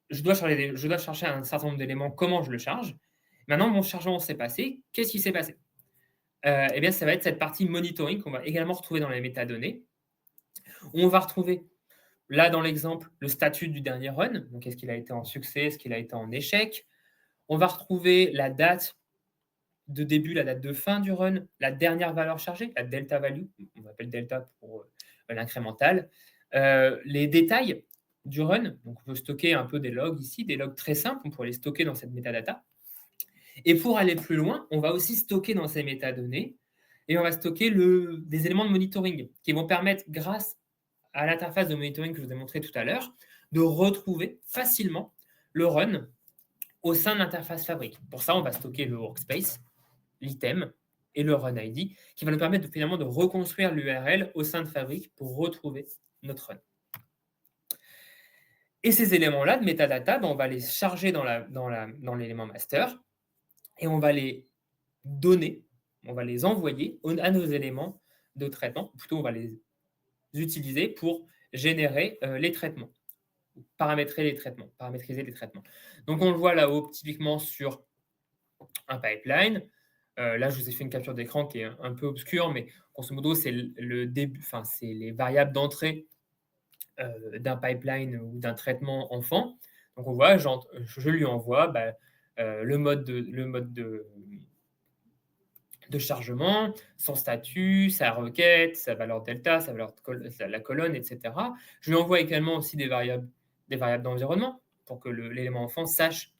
je dois chercher un certain nombre d'éléments, comment je le charge. Maintenant, mon chargement s'est passé. Qu'est-ce qui s'est passé? Ça va être cette partie monitoring qu'on va également retrouver dans les métadonnées. On va retrouver, là dans l'exemple, le statut du dernier run. Donc, est-ce qu'il a été en succès? Est-ce qu'il a été en échec? On va retrouver la date de début, la date de fin du run, la dernière valeur chargée, la delta value, on appelle delta pour l'incrémental, les détails du run. Donc, on peut stocker un peu des logs ici, des logs très simples, on pourrait les stocker dans cette métadata. Et pour aller plus loin, on va aussi stocker dans ces métadonnées et on va stocker des éléments de monitoring qui vont permettre, grâce à l'interface de monitoring que je vous ai montré tout à l'heure, de retrouver facilement le run au sein de l'interface Fabric. Pour ça, on va stocker le workspace, l'item et le run ID, qui va nous permettre finalement de reconstruire l'URL au sein de Fabric pour retrouver notre run. Et ces éléments-là de metadata, on va les charger dans l'élément master et on va les donner, on va les envoyer à nos éléments de traitement, ou plutôt on va les utiliser pour générer les traitements, paramétriser les traitements. Donc on le voit là-haut, typiquement sur un pipeline. Là, je vous ai fait une capture d'écran qui est un peu obscure, mais grosso modo, c'est le début, enfin, c'est les variables d'entrée d'un pipeline ou d'un traitement enfant. Donc on voit, je lui envoie le mode de chargement, son statut, sa requête, sa valeur delta, la colonne, etc. Je lui envoie également aussi des variables d'environnement pour que l'élément enfant sache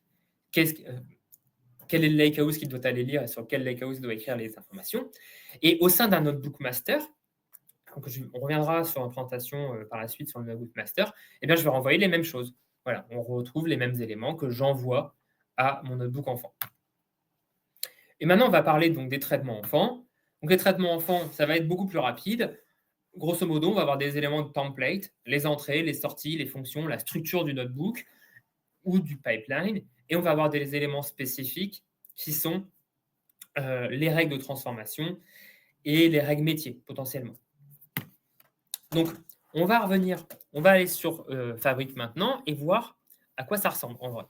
quel est le lakehouse qu'il doit aller lire et sur quel lakehouse il doit écrire les informations. Et au sein d'un notebook master, donc on reviendra sur une présentation par la suite sur le notebook master, je vais renvoyer les mêmes choses. Voilà, on retrouve les mêmes éléments que j'envoie à mon notebook enfant. Et maintenant, on va parler donc des traitements enfants. Donc les traitements enfants, ça va être beaucoup plus rapide. Grosso modo, on va avoir des éléments de template, les entrées, les sorties, les fonctions, la structure du notebook ou du pipeline. Et on va avoir des éléments spécifiques qui sont les règles de transformation et les règles métiers, potentiellement. Donc, on va aller sur Fabric maintenant et voir à quoi ça ressemble en vrai.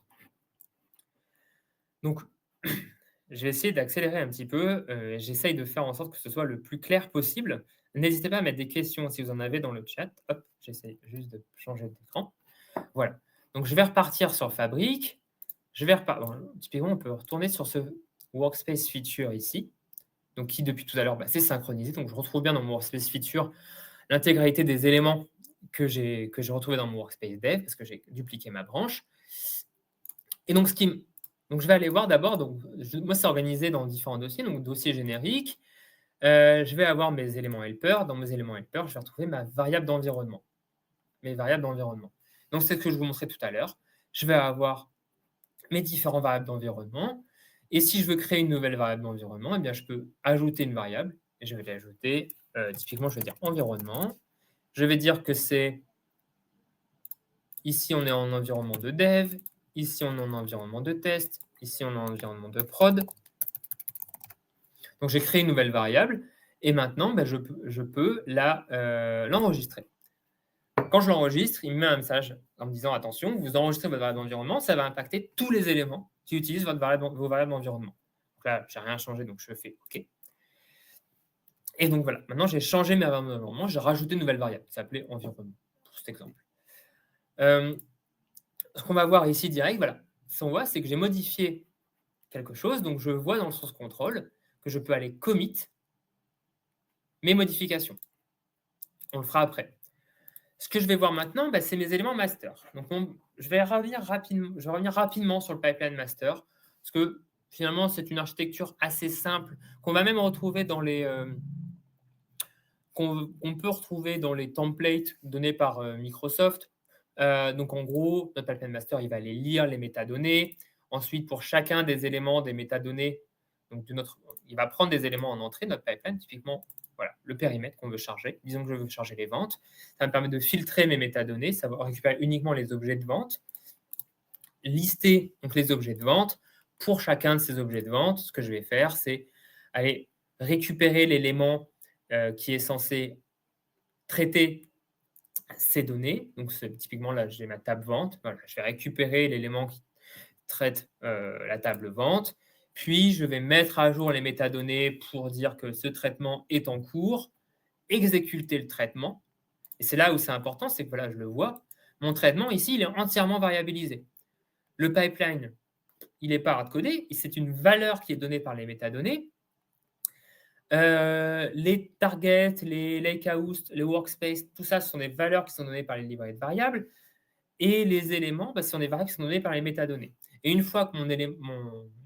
Donc, je vais essayer d'accélérer un petit peu. J'essaye de faire en sorte que ce soit le plus clair possible. N'hésitez pas à mettre des questions si vous en avez dans le chat. Hop, j'essaie juste de changer d'écran. Voilà. Donc, je vais repartir sur Fabric. Typiquement, on peut retourner sur ce Workspace Feature ici, donc qui, depuis tout à l'heure, c'est synchronisé. Donc, je retrouve bien dans mon Workspace Feature l'intégralité des éléments que j'ai retrouvés dans mon Workspace Dev, parce que j'ai dupliqué ma branche. Et donc, je vais aller voir d'abord, moi, c'est organisé dans différents dossiers, donc dossier générique. Je vais avoir mes éléments helper. Dans mes éléments helper, je vais retrouver ma variable d'environnement. Mes variables d'environnement. Donc, c'est ce que je vous montrais tout à l'heure. Je vais avoir mes différentes variables d'environnement. Et si je veux créer une nouvelle variable d'environnement, je peux ajouter une variable. Et je vais l'ajouter, typiquement, je vais dire environnement. Je vais dire que c'est, ici, on est en environnement de dev. Ici, on est en environnement de test. Ici, on est en environnement de prod. Donc, j'ai créé une nouvelle variable. Et maintenant, je peux l'enregistrer. Quand je l'enregistre, il me met un message en me disant « Attention, vous enregistrez votre variable d'environnement, ça va impacter tous les éléments qui utilisent vos variables d'environnement. » Donc là, je n'ai rien changé, donc je fais « OK ». Et donc voilà, maintenant j'ai changé mes variables d'environnement, j'ai rajouté une nouvelle variable qui s'appelait environnement, pour cet exemple. Ce qu'on va voir ici direct, voilà, ce qu'on voit, c'est que j'ai modifié quelque chose, donc je vois dans le source control que je peux aller commit mes modifications. On le fera après. Ce que je vais voir maintenant, c'est mes éléments master. Donc, je vais revenir rapidement sur le pipeline master, parce que finalement, c'est une architecture assez simple qu'on va même retrouver dans qu'on peut retrouver dans les templates donnés par Microsoft. Donc, en gros, notre pipeline master, il va aller lire les métadonnées. Ensuite, pour chacun des éléments des métadonnées, donc il va prendre des éléments en entrée de notre pipeline, typiquement voilà, le périmètre qu'on veut charger. Disons que je veux charger les ventes. Ça me permet de filtrer mes métadonnées. Ça va récupérer uniquement les objets de vente. Lister donc, les objets de vente. Pour chacun de ces objets de vente, ce que je vais faire, c'est aller récupérer l'élément qui est censé traiter ces données. Donc, typiquement, là, j'ai ma table vente. Voilà, je vais récupérer l'élément qui traite la table vente. Puis, je vais mettre à jour les métadonnées pour dire que ce traitement est en cours, exécuter le traitement. Et c'est là où c'est important, c'est que voilà, je le vois. Mon traitement, ici, il est entièrement variabilisé. Le pipeline, il n'est pas hard-codé. C'est une valeur qui est donnée par les métadonnées. Les targets, les lakehouse, les workspace, tout ça, ce sont des valeurs qui sont données par les librairies de variables. Et les éléments, ce sont des variables qui sont données par les métadonnées. Et une fois que mon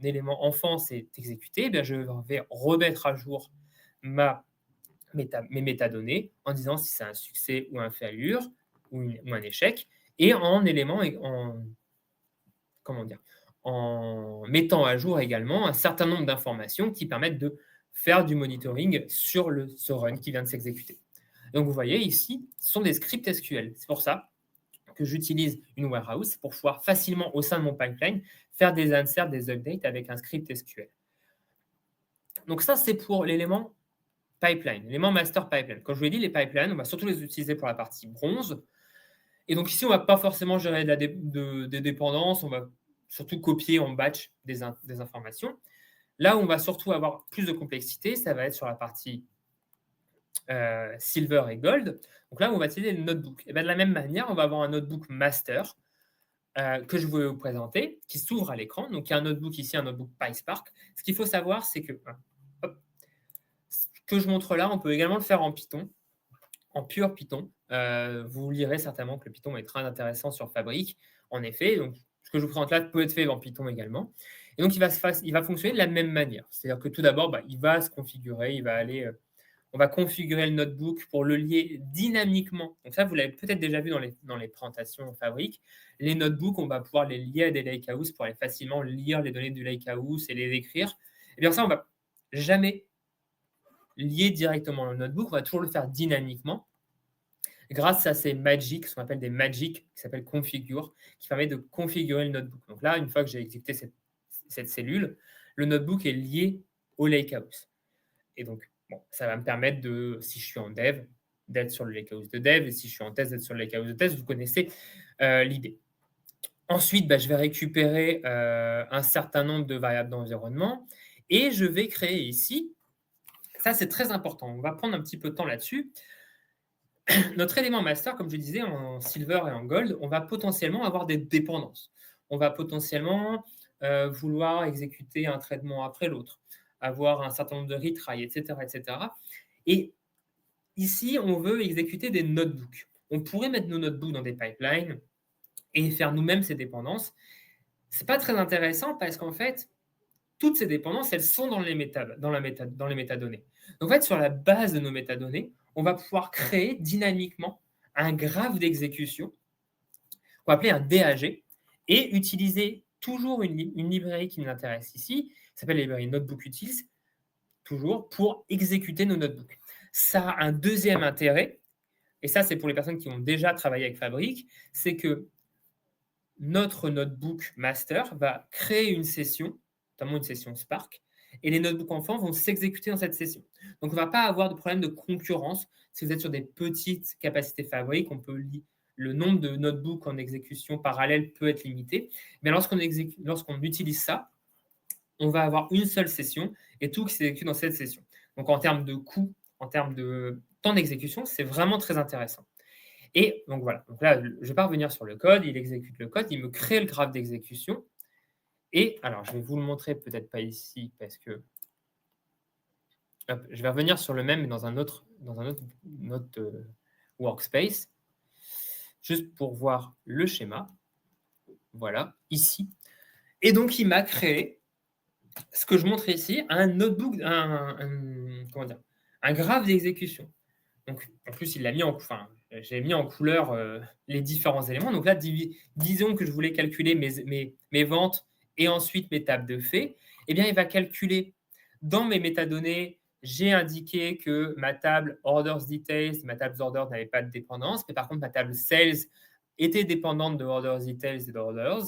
élément enfant s'est exécuté, je vais remettre à jour mes métadonnées en disant si c'est un succès ou un failure ou un échec, et en mettant à jour également un certain nombre d'informations qui permettent de faire du monitoring sur ce run qui vient de s'exécuter. Donc, vous voyez ici, ce sont des scripts SQL. C'est pour ça que j'utilise une warehouse pour pouvoir facilement, au sein de mon pipeline, faire des inserts, des updates avec un script SQL. Donc ça, c'est pour l'élément pipeline, l'élément master pipeline. Comme je vous l'ai dit, les pipelines, on va surtout les utiliser pour la partie bronze. Et donc ici, on ne va pas forcément gérer des dépendances, on va surtout copier en batch des informations. Là où on va surtout avoir plus de complexité, ça va être sur la partie silver et gold. Donc là, on va utiliser le notebook. Et bien, de la même manière, on va avoir un notebook master que je vais vous présenter, qui s'ouvre à l'écran. Donc, il y a un notebook ici, un notebook PySpark. Ce qu'il faut savoir, c'est que ce que je montre là, on peut également le faire en Python, en pur Python. Vous lirez certainement que le Python est très intéressant sur Fabric. En effet, donc, ce que je vous présente là peut être fait en Python également. Et donc, il va fonctionner de la même manière. C'est-à-dire que tout d'abord, il va se configurer, il va aller... on va configurer le notebook pour le lier dynamiquement. Donc ça, vous l'avez peut-être déjà vu dans les présentations Fabric. Les notebooks, on va pouvoir les lier à des lakehouse pour aller facilement lire les données du lakehouse et les écrire. Et bien ça, on ne va jamais lier directement le notebook, on va toujours le faire dynamiquement grâce à ces magic, ce qu'on appelle des magic, qui s'appellent configure, qui permet de configurer le notebook. Donc là, une fois que j'ai exécuté cette cellule, le notebook est lié au lakehouse. Et donc, bon, ça va me permettre de, si je suis en dev, d'être sur le lakehouse de dev, et si je suis en test, d'être sur le lakehouse de test. Vous connaissez l'idée. Ensuite, je vais récupérer un certain nombre de variables d'environnement et je vais créer ici, ça c'est très important, on va prendre un petit peu de temps là-dessus. Notre élément master, comme je disais, en silver et en gold, on va potentiellement avoir des dépendances. On va potentiellement vouloir exécuter un traitement après l'autre, avoir un certain nombre de retries, etc., etc. Et ici, on veut exécuter des notebooks. On pourrait mettre nos notebooks dans des pipelines et faire nous-mêmes ces dépendances. Ce n'est pas très intéressant parce qu'en fait, toutes ces dépendances, elles sont dans les métadonnées. Donc, en fait, sur la base de nos métadonnées, on va pouvoir créer dynamiquement un graphe d'exécution qu'on va appeler un DAG et utiliser toujours une librairie qui nous intéresse ici, qui s'appelle la librairie Notebook Utils, toujours pour exécuter nos notebooks. Ça a un deuxième intérêt, et ça, c'est pour les personnes qui ont déjà travaillé avec Fabric, c'est que notre notebook master va créer une session, notamment une session Spark, et les notebooks enfants vont s'exécuter dans cette session. Donc, on ne va pas avoir de problème de concurrence. Si vous êtes sur des petites capacités Fabric, on peut lire le nombre de notebooks en exécution parallèle peut être limité. Mais lorsqu'on utilise ça, on va avoir une seule session et tout qui s'exécute dans cette session. Donc, en termes de coût, en termes de temps d'exécution, c'est vraiment très intéressant. Et donc voilà, donc là, je ne vais pas revenir sur le code, il exécute le code, il me crée le graphe d'exécution. Et alors, je vais vous le montrer, peut-être pas ici, parce que hop, je vais revenir sur le même, mais dans un autre workspace, juste pour voir le schéma. Voilà, ici. Et donc, il m'a créé ce que je montre ici, un notebook, un graphe d'exécution. Donc, en plus, il l'a mis j'ai mis en couleur les différents éléments. Donc là, disons que je voulais calculer mes ventes et ensuite mes tables de faits. Eh bien, il va calculer dans mes métadonnées, j'ai indiqué que ma table Orders Details, ma table Orders n'avait pas de dépendance, mais par contre, ma table Sales était dépendante de Orders Details et d'Orders,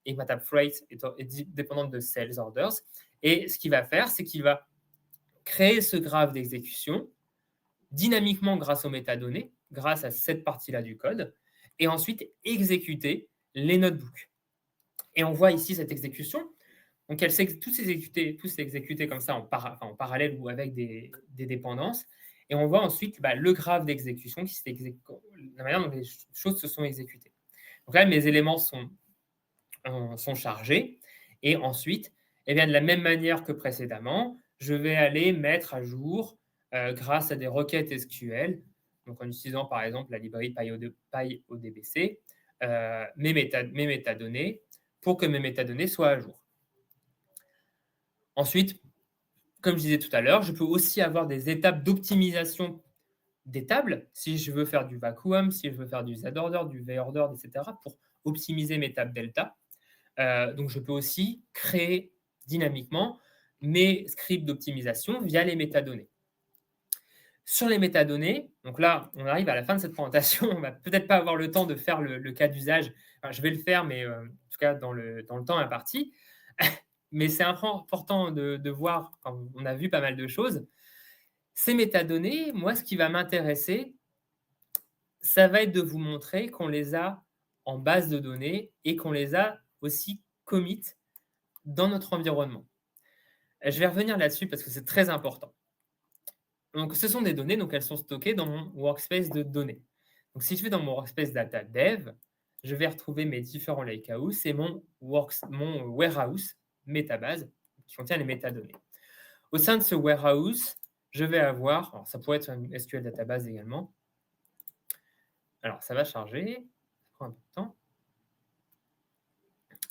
et ma table Freight est dépendante de Sales Orders. Et ce qu'il va faire, c'est qu'il va créer ce graphe d'exécution dynamiquement grâce aux métadonnées, grâce à cette partie-là du code, et ensuite exécuter les notebooks. Et on voit ici cette exécution. Donc, tout s'est exécuté comme ça en parallèle ou avec des dépendances. Et on voit ensuite le graphe d'exécution, la manière dont les choses se sont exécutées. Donc là, mes éléments sont chargés. Et ensuite, de la même manière que précédemment, je vais aller mettre à jour grâce à des requêtes SQL, donc en utilisant par exemple la librairie PyODBC, mes métadonnées pour que mes métadonnées soient à jour. Ensuite, comme je disais tout à l'heure, je peux aussi avoir des étapes d'optimisation des tables, si je veux faire du vacuum, si je veux faire du Z-order, du V-order, etc., pour optimiser mes tables delta. Donc, je peux aussi créer dynamiquement mes scripts d'optimisation via les métadonnées. Sur les métadonnées, donc là, on arrive à la fin de cette présentation. On va peut-être pas avoir le temps de faire le cas d'usage. Enfin, je vais le faire, mais en tout cas, dans le temps imparti. Mais c'est important de voir, on a vu pas mal de choses. Ces métadonnées, moi, ce qui va m'intéresser, ça va être de vous montrer qu'on les a en base de données et qu'on les a aussi commit dans notre environnement. Je vais revenir là-dessus parce que c'est très important. Donc, ce sont des données, donc elles sont stockées dans mon workspace de données. Donc, si je vais dans mon workspace data dev, je vais retrouver mes différents lakehouses et mon warehouse métabase qui contient les métadonnées. Au sein de ce warehouse, je vais avoir, alors ça pourrait être une SQL database également. Alors, ça va charger, ça prend un peu de temps.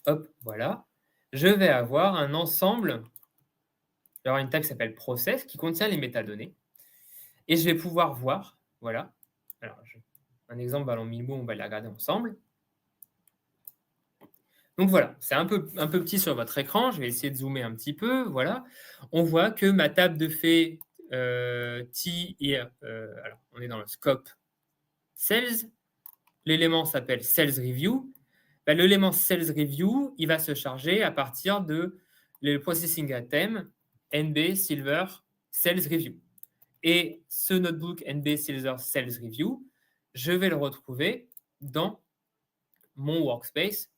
Hop, voilà. Je vais avoir un ensemble, je vais avoir une table qui s'appelle process qui contient les métadonnées. Et je vais pouvoir voir, voilà. Alors, un exemple ballon Milmo, on va les regarder ensemble. Donc voilà, c'est un peu petit sur votre écran. Je vais essayer de zoomer un petit peu. Voilà. On voit que ma table de fait alors, on est dans le scope sales. L'élément s'appelle sales review. Ben, l'élément sales review, il va se charger à partir de le processing item NB Silver Sales Review. Et ce notebook NB Silver Sales Review, je vais le retrouver dans mon workspace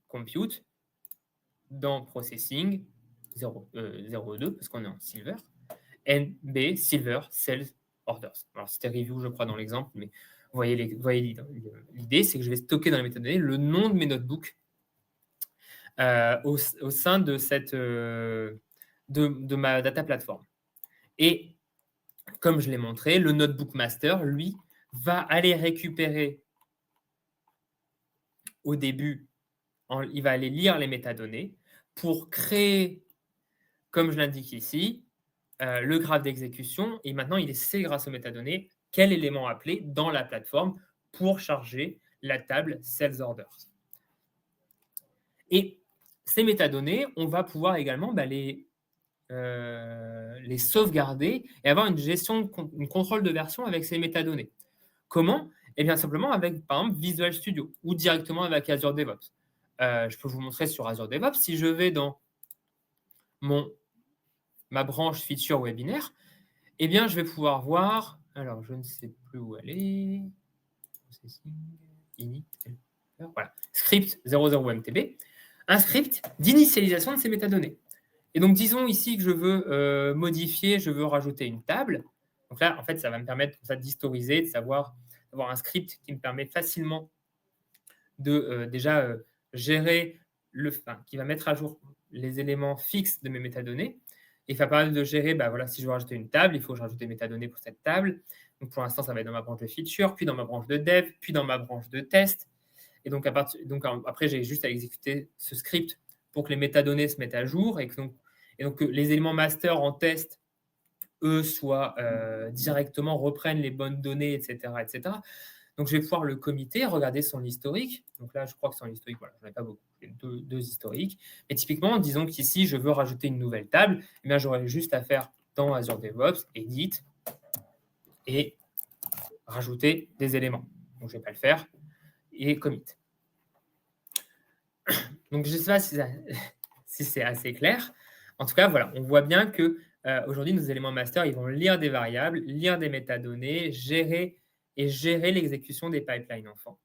compute, dans processing 02, parce qu'on est en silver, NB Silver Sales Orders. Alors, c'était review, je crois, dans l'exemple, mais vous voyez l'idée, c'est que je vais stocker dans les métadonnées le nom de mes notebooks au sein de, de ma data platform. Et comme je l'ai montré, le notebook master, lui, va aller récupérer au début, il va aller lire les métadonnées pour créer, comme je l'indique ici, le graphe d'exécution. Et maintenant, il sait, grâce aux métadonnées, quel élément appeler dans la plateforme pour charger la table Sales Orders. Et ces métadonnées, on va pouvoir également les sauvegarder et avoir une gestion, une contrôle de version avec ces métadonnées. Comment? Eh bien, simplement avec, par exemple, Visual Studio ou directement avec Azure DevOps. Je peux vous montrer sur Azure DevOps. Si je vais dans ma branche feature webinaire, eh bien, je vais pouvoir voir, alors je ne sais plus où elle est, init, voilà, script 00mtb, un script d'initialisation de ces métadonnées. Et donc, disons ici que je veux modifier, je veux rajouter une table. Donc là, en fait, ça va me permettre d'historiser, de savoir, d'avoir un script qui me permet facilement de déjà gérer, qui va mettre à jour les éléments fixes de mes métadonnées. Et ça va permettre de gérer, voilà, si je veux rajouter une table, il faut que je rajoute des métadonnées pour cette table. Donc, pour l'instant, ça va être dans ma branche de feature, puis dans ma branche de dev, puis dans ma branche de test. Et donc, après, j'ai juste à exécuter ce script pour que les métadonnées se mettent à jour et donc que les éléments master en test, eux, directement reprennent les bonnes données, etc., etc. Donc, je vais pouvoir le committer, regarder son historique. Donc là, je crois que son historique, voilà, je n'en ai pas beaucoup. J'ai deux historiques. Mais typiquement, disons qu'ici, je veux rajouter une nouvelle table. Eh bien, j'aurais juste à faire dans Azure DevOps, Edit, et rajouter des éléments. Donc, je ne vais pas le faire. Et commit. Donc, je ne sais pas si c'est assez clair. En tout cas, voilà, on voit bien que aujourd'hui, nos éléments master, ils vont lire des variables, lire des métadonnées, gérer l'exécution des pipelines enfants.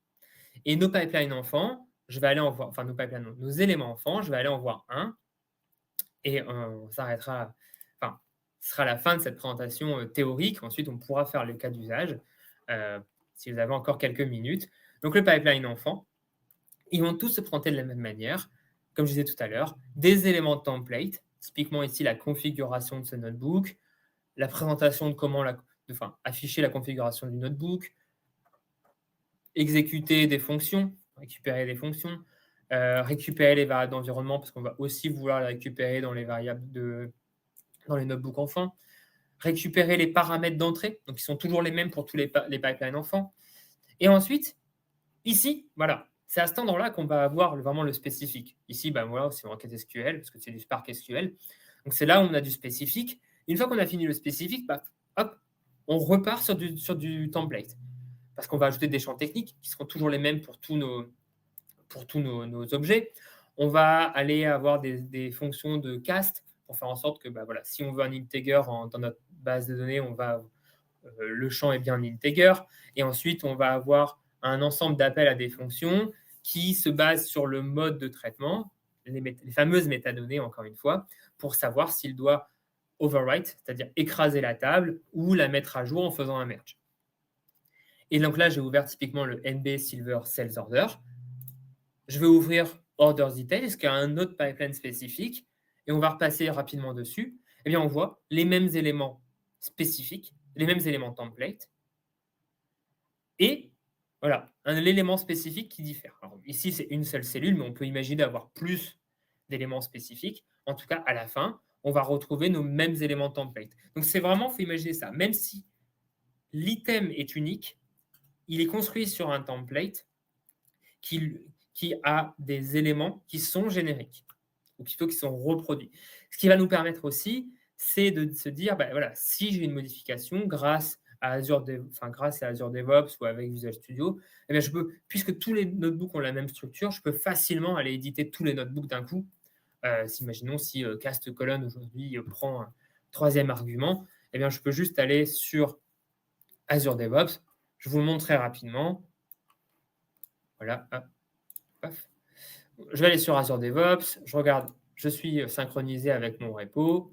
Et nos pipelines enfants, je vais aller en voir, enfin nos éléments enfants, je vais aller en voir un. Et on s'arrêtera, ce sera la fin de cette présentation théorique. Ensuite, on pourra faire le cas d'usage si vous avez encore quelques minutes. Donc, le pipeline enfant, ils vont tous se présenter de la même manière. Comme je disais tout à l'heure, des éléments de template, typiquement ici la configuration de ce notebook, la présentation de comment afficher la configuration du notebook, exécuter des fonctions, récupérer des fonctions, récupérer les variables d'environnement parce qu'on va aussi vouloir les récupérer dans les variables dans les notebooks enfants, récupérer les paramètres d'entrée, donc ils sont toujours les mêmes pour tous les pipelines enfants. Et ensuite, ici, voilà, c'est à cet endroit-là qu'on va avoir vraiment le spécifique. Ici, voilà, c'est une requête SQL, parce que c'est du Spark SQL. Donc, c'est là où on a du spécifique. Une fois qu'on a fini le spécifique, bah, hop, on repart sur du template. Parce qu'on va ajouter des champs techniques qui seront toujours les mêmes pour tous nos objets. On va aller avoir des fonctions de cast pour faire en sorte que, bah, voilà, si on veut un integer dans notre base de données, le champ est bien un integer. Et ensuite, on va avoir un ensemble d'appels à des fonctions qui se basent sur le mode de traitement, les fameuses métadonnées, encore une fois, pour savoir s'il doit overwrite, c'est-à-dire écraser la table, ou la mettre à jour en faisant un merge. Et donc là, j'ai ouvert typiquement le NB Silver Sales Order. Je vais ouvrir Order Details, qui a un autre pipeline spécifique, et on va repasser rapidement dessus. Eh bien, on voit les mêmes éléments spécifiques, les mêmes éléments template, et voilà, l'élément spécifique qui diffère. Alors, ici, c'est une seule cellule, mais on peut imaginer avoir plus d'éléments spécifiques. En tout cas, à la fin, on va retrouver nos mêmes éléments template. Donc, c'est vraiment, il faut imaginer ça. Même si l'item est unique, il est construit sur un template qui a des éléments qui sont génériques, ou plutôt qui sont reproduits. Ce qui va nous permettre aussi, c'est de se dire, bah, voilà, si j'ai une modification grâce à Azure DevOps ou avec Visual Studio, eh bien, puisque tous les notebooks ont la même structure, je peux facilement aller éditer tous les notebooks d'un coup. Imaginons si cast colon aujourd'hui prend un troisième argument, eh bien, je peux juste aller sur Azure DevOps. Je vous le montre très rapidement. Voilà, hop, paf. Je vais aller sur Azure DevOps, je regarde, je suis synchronisé avec mon repo,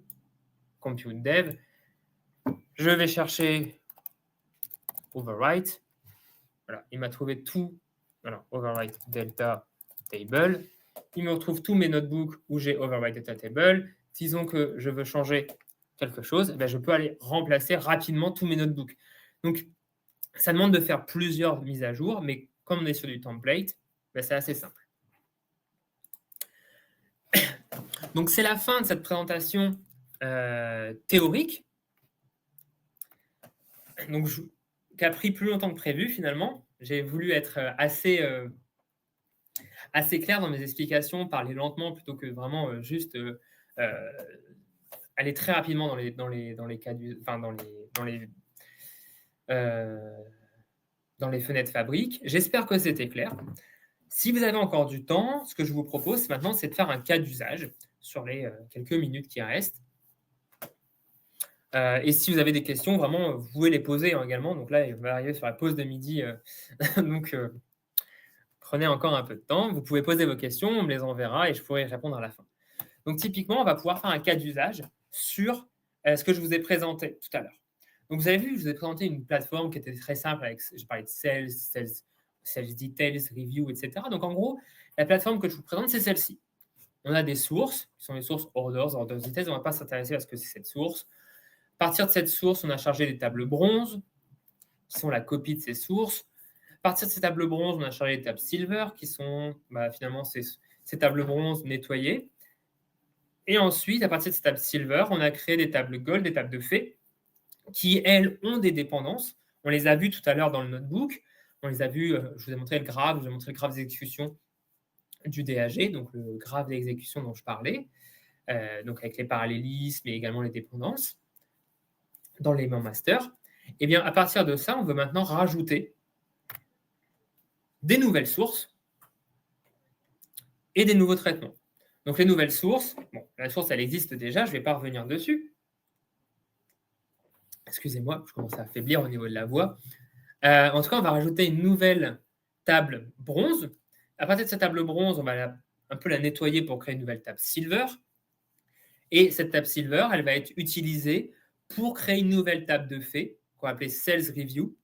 Compute Dev. Je vais chercher overwrite. Voilà, il m'a trouvé tout. Voilà, overwrite delta table. Il me retrouve tous mes notebooks où j'ai overwrite delta table. Disons que je veux changer quelque chose, je peux aller remplacer rapidement tous mes notebooks. Donc, ça demande de faire plusieurs mises à jour, mais comme on est sur du template, c'est assez simple. Donc, c'est la fin de cette présentation théorique. Donc, qui a pris plus longtemps que prévu, finalement. J'ai voulu être assez clair dans mes explications, parler lentement plutôt que vraiment juste aller très rapidement dans les cas dans les fenêtres fabriques. J'espère que c'était clair. Si vous avez encore du temps, ce que je vous propose maintenant, c'est de faire un cas d'usage sur les quelques minutes qui restent. Et si vous avez des questions, vraiment, vous pouvez les poser également. Donc là, il va arriver sur la pause de midi. Donc, prenez encore un peu de temps. Vous pouvez poser vos questions, on me les enverra et je pourrai y répondre à la fin. Donc, typiquement, on va pouvoir faire un cas d'usage sur ce que je vous ai présenté tout à l'heure. Donc, vous avez vu, je vous ai présenté une plateforme qui était très simple. Je parlais de sales details, review, etc. Donc, en gros, la plateforme que je vous présente, c'est celle-ci. On a des sources, qui sont les sources orders details. On ne va pas s'intéresser à ce que c'est cette source. À partir de cette source, on a chargé des tables bronze, qui sont la copie de ces sources. À partir de ces tables bronze, on a chargé des tables silver, qui sont finalement ces tables bronze nettoyées. Et ensuite, à partir de ces tables silver, on a créé des tables gold, des tables de fées, qui, elles, ont des dépendances. On les a vues tout à l'heure dans le notebook. On les a vues, je vous ai montré le graphe, je vous ai montré le graphe d'exécution du DAG, donc le graphe d'exécution dont je parlais, donc avec les parallélismes et également les dépendances dans l'élément master. Et bien, à partir de ça, on veut maintenant rajouter des nouvelles sources et des nouveaux traitements. Donc, les nouvelles sources, la source, elle existe déjà, je ne vais pas revenir dessus. Excusez-moi, je commence à affaiblir au niveau de la voix. En tout cas, on va rajouter une nouvelle table bronze. À partir de cette table bronze, on va un peu la nettoyer pour créer une nouvelle table silver. Et cette table silver, elle va être utilisée pour créer une nouvelle table de fait, qu'on va appeler Sales Review,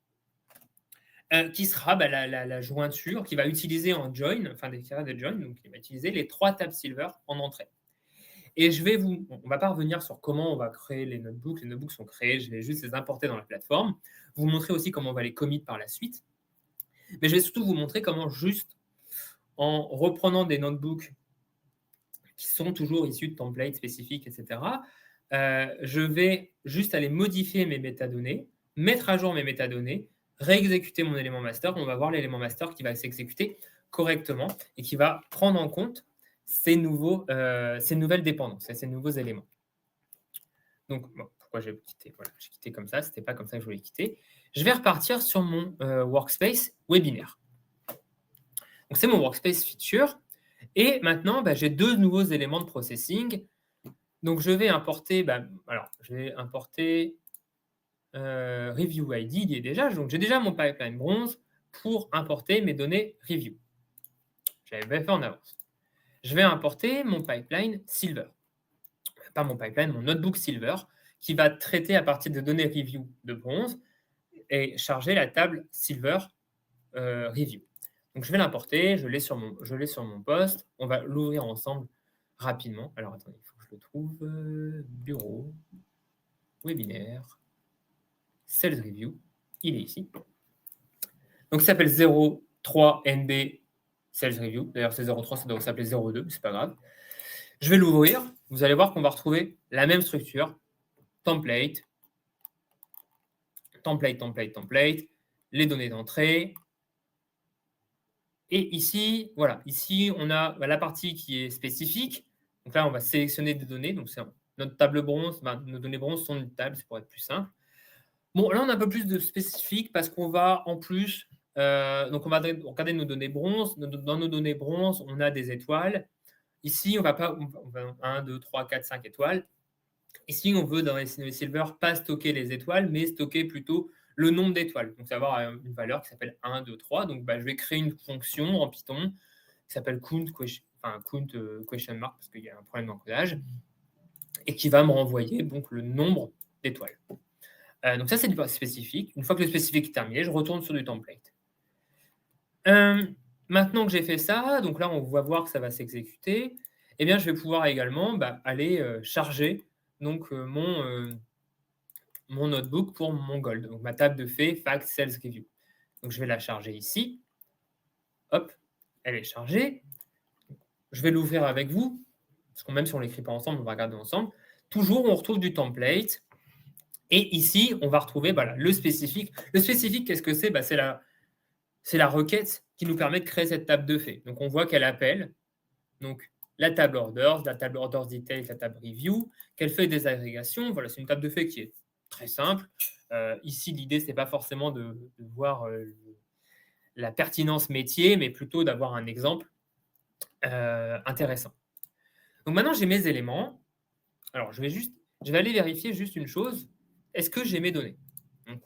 qui sera la jointure qui va utiliser en join, enfin des carrés de join, donc il va utiliser les 3 tables silver en entrée. Et on ne va pas revenir sur comment on va créer les notebooks. Les notebooks sont créés, je vais juste les importer dans la plateforme. Vous montrer aussi comment on va les commit par la suite. Mais je vais surtout vous montrer comment, juste en reprenant des notebooks qui sont toujours issus de templates spécifiques, etc., je vais juste aller modifier mes métadonnées, mettre à jour mes métadonnées, réexécuter mon élément master. On va voir l'élément master qui va s'exécuter correctement et qui va prendre en compte ces nouvelles dépendances, ces nouveaux éléments. Donc, bon, pourquoi j'ai quitté? Voilà, j'ai quitté comme ça, ce n'était pas comme ça que je voulais quitter. Je vais repartir sur mon workspace webinaire. Donc, c'est mon workspace feature. Et maintenant, j'ai deux nouveaux éléments de processing. Donc, je vais importer, Review ID, il y est déjà. Donc, j'ai déjà mon pipeline bronze pour importer mes données review. Je l'avais fait en avance. Je vais importer mon pipeline silver. Pas mon pipeline, mon notebook silver, qui va traiter à partir des données review de bronze et charger la table silver review. Donc, je vais l'importer, je l'ai sur mon poste. On va l'ouvrir ensemble rapidement. Alors, attendez, il faut que je le trouve. Bureau, webinaire, sales review. Il est ici. Donc, ça s'appelle 03 NB sales review. D'ailleurs, c'est 03, ça doit s'appeler 02, mais c'est pas grave. Je vais l'ouvrir. Vous allez voir qu'on va retrouver la même structure. Template, les données d'entrée. Et ici, voilà, ici, on a la partie qui est spécifique. Donc là, on va sélectionner des données. Donc, c'est notre table bronze. Nos données bronze sont une table, c'est pour être plus simple. Bon, là, on a un peu plus de spécifique parce qu'on va en plus, donc on va regarder nos données bronze. Dans nos données bronze, on a des étoiles. Ici, on va 1, 2, 3, 4, 5 étoiles. Ici, on veut, dans les silver, pas stocker les étoiles, mais stocker plutôt le nombre d'étoiles. Donc, ça va avoir une valeur qui s'appelle 1, 2, 3. Donc, je vais créer une fonction en Python qui s'appelle count question mark, parce qu'il y a un problème d'encodage, et qui va me renvoyer donc, le nombre d'étoiles. Donc, ça, c'est du spécifique. Une fois que le spécifique est terminé, je retourne sur du template. Maintenant que j'ai fait ça, donc là, on va voir que ça va s'exécuter. Eh bien, je vais pouvoir également aller charger donc, mon notebook pour mon gold, donc ma table de fait Fact Sales Review. Donc, je vais la charger ici. Hop, elle est chargée. Je vais l'ouvrir avec vous, parce que même si on ne l'écrit pas ensemble, on va regarder ensemble. Toujours, on retrouve du template. Et ici, on va retrouver le spécifique. Le spécifique, qu'est-ce que c'est? C'est la requête qui nous permet de créer cette table de fait. Donc, on voit qu'elle appelle donc, la table orders details, la table review, qu'elle fait des agrégations. Voilà, c'est une table de fait qui est très simple. Ici, l'idée, ce n'est pas forcément de voir la pertinence métier, mais plutôt d'avoir un exemple intéressant. Donc, maintenant, j'ai mes éléments. Alors, je vais aller vérifier juste une chose. Est-ce que j'ai mes données? Donc,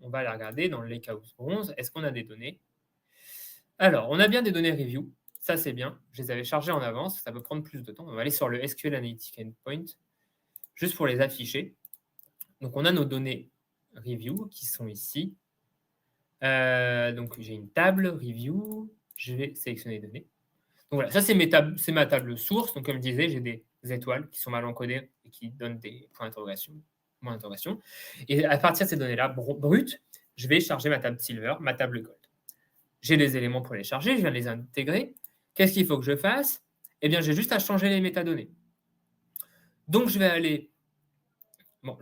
on va aller regarder dans le Lakehouse bronze. Est-ce qu'on a des données? Alors, on a bien des données review. Ça, c'est bien. Je les avais chargées en avance. Ça peut prendre plus de temps. On va aller sur le SQL Analytics Endpoint, juste pour les afficher. Donc, on a nos données review qui sont ici. Donc, j'ai une table review. Je vais sélectionner les données. Donc, voilà, ça, c'est ma table source. Donc, comme je disais, j'ai des étoiles qui sont mal encodées et qui donnent des points d'interrogation. Et à partir de ces données-là, brutes, je vais charger ma table silver, ma table gold. J'ai les éléments pour les charger, je viens de les intégrer. Qu'est-ce qu'il faut que je fasse? Eh bien, j'ai juste à changer les métadonnées. Donc, je vais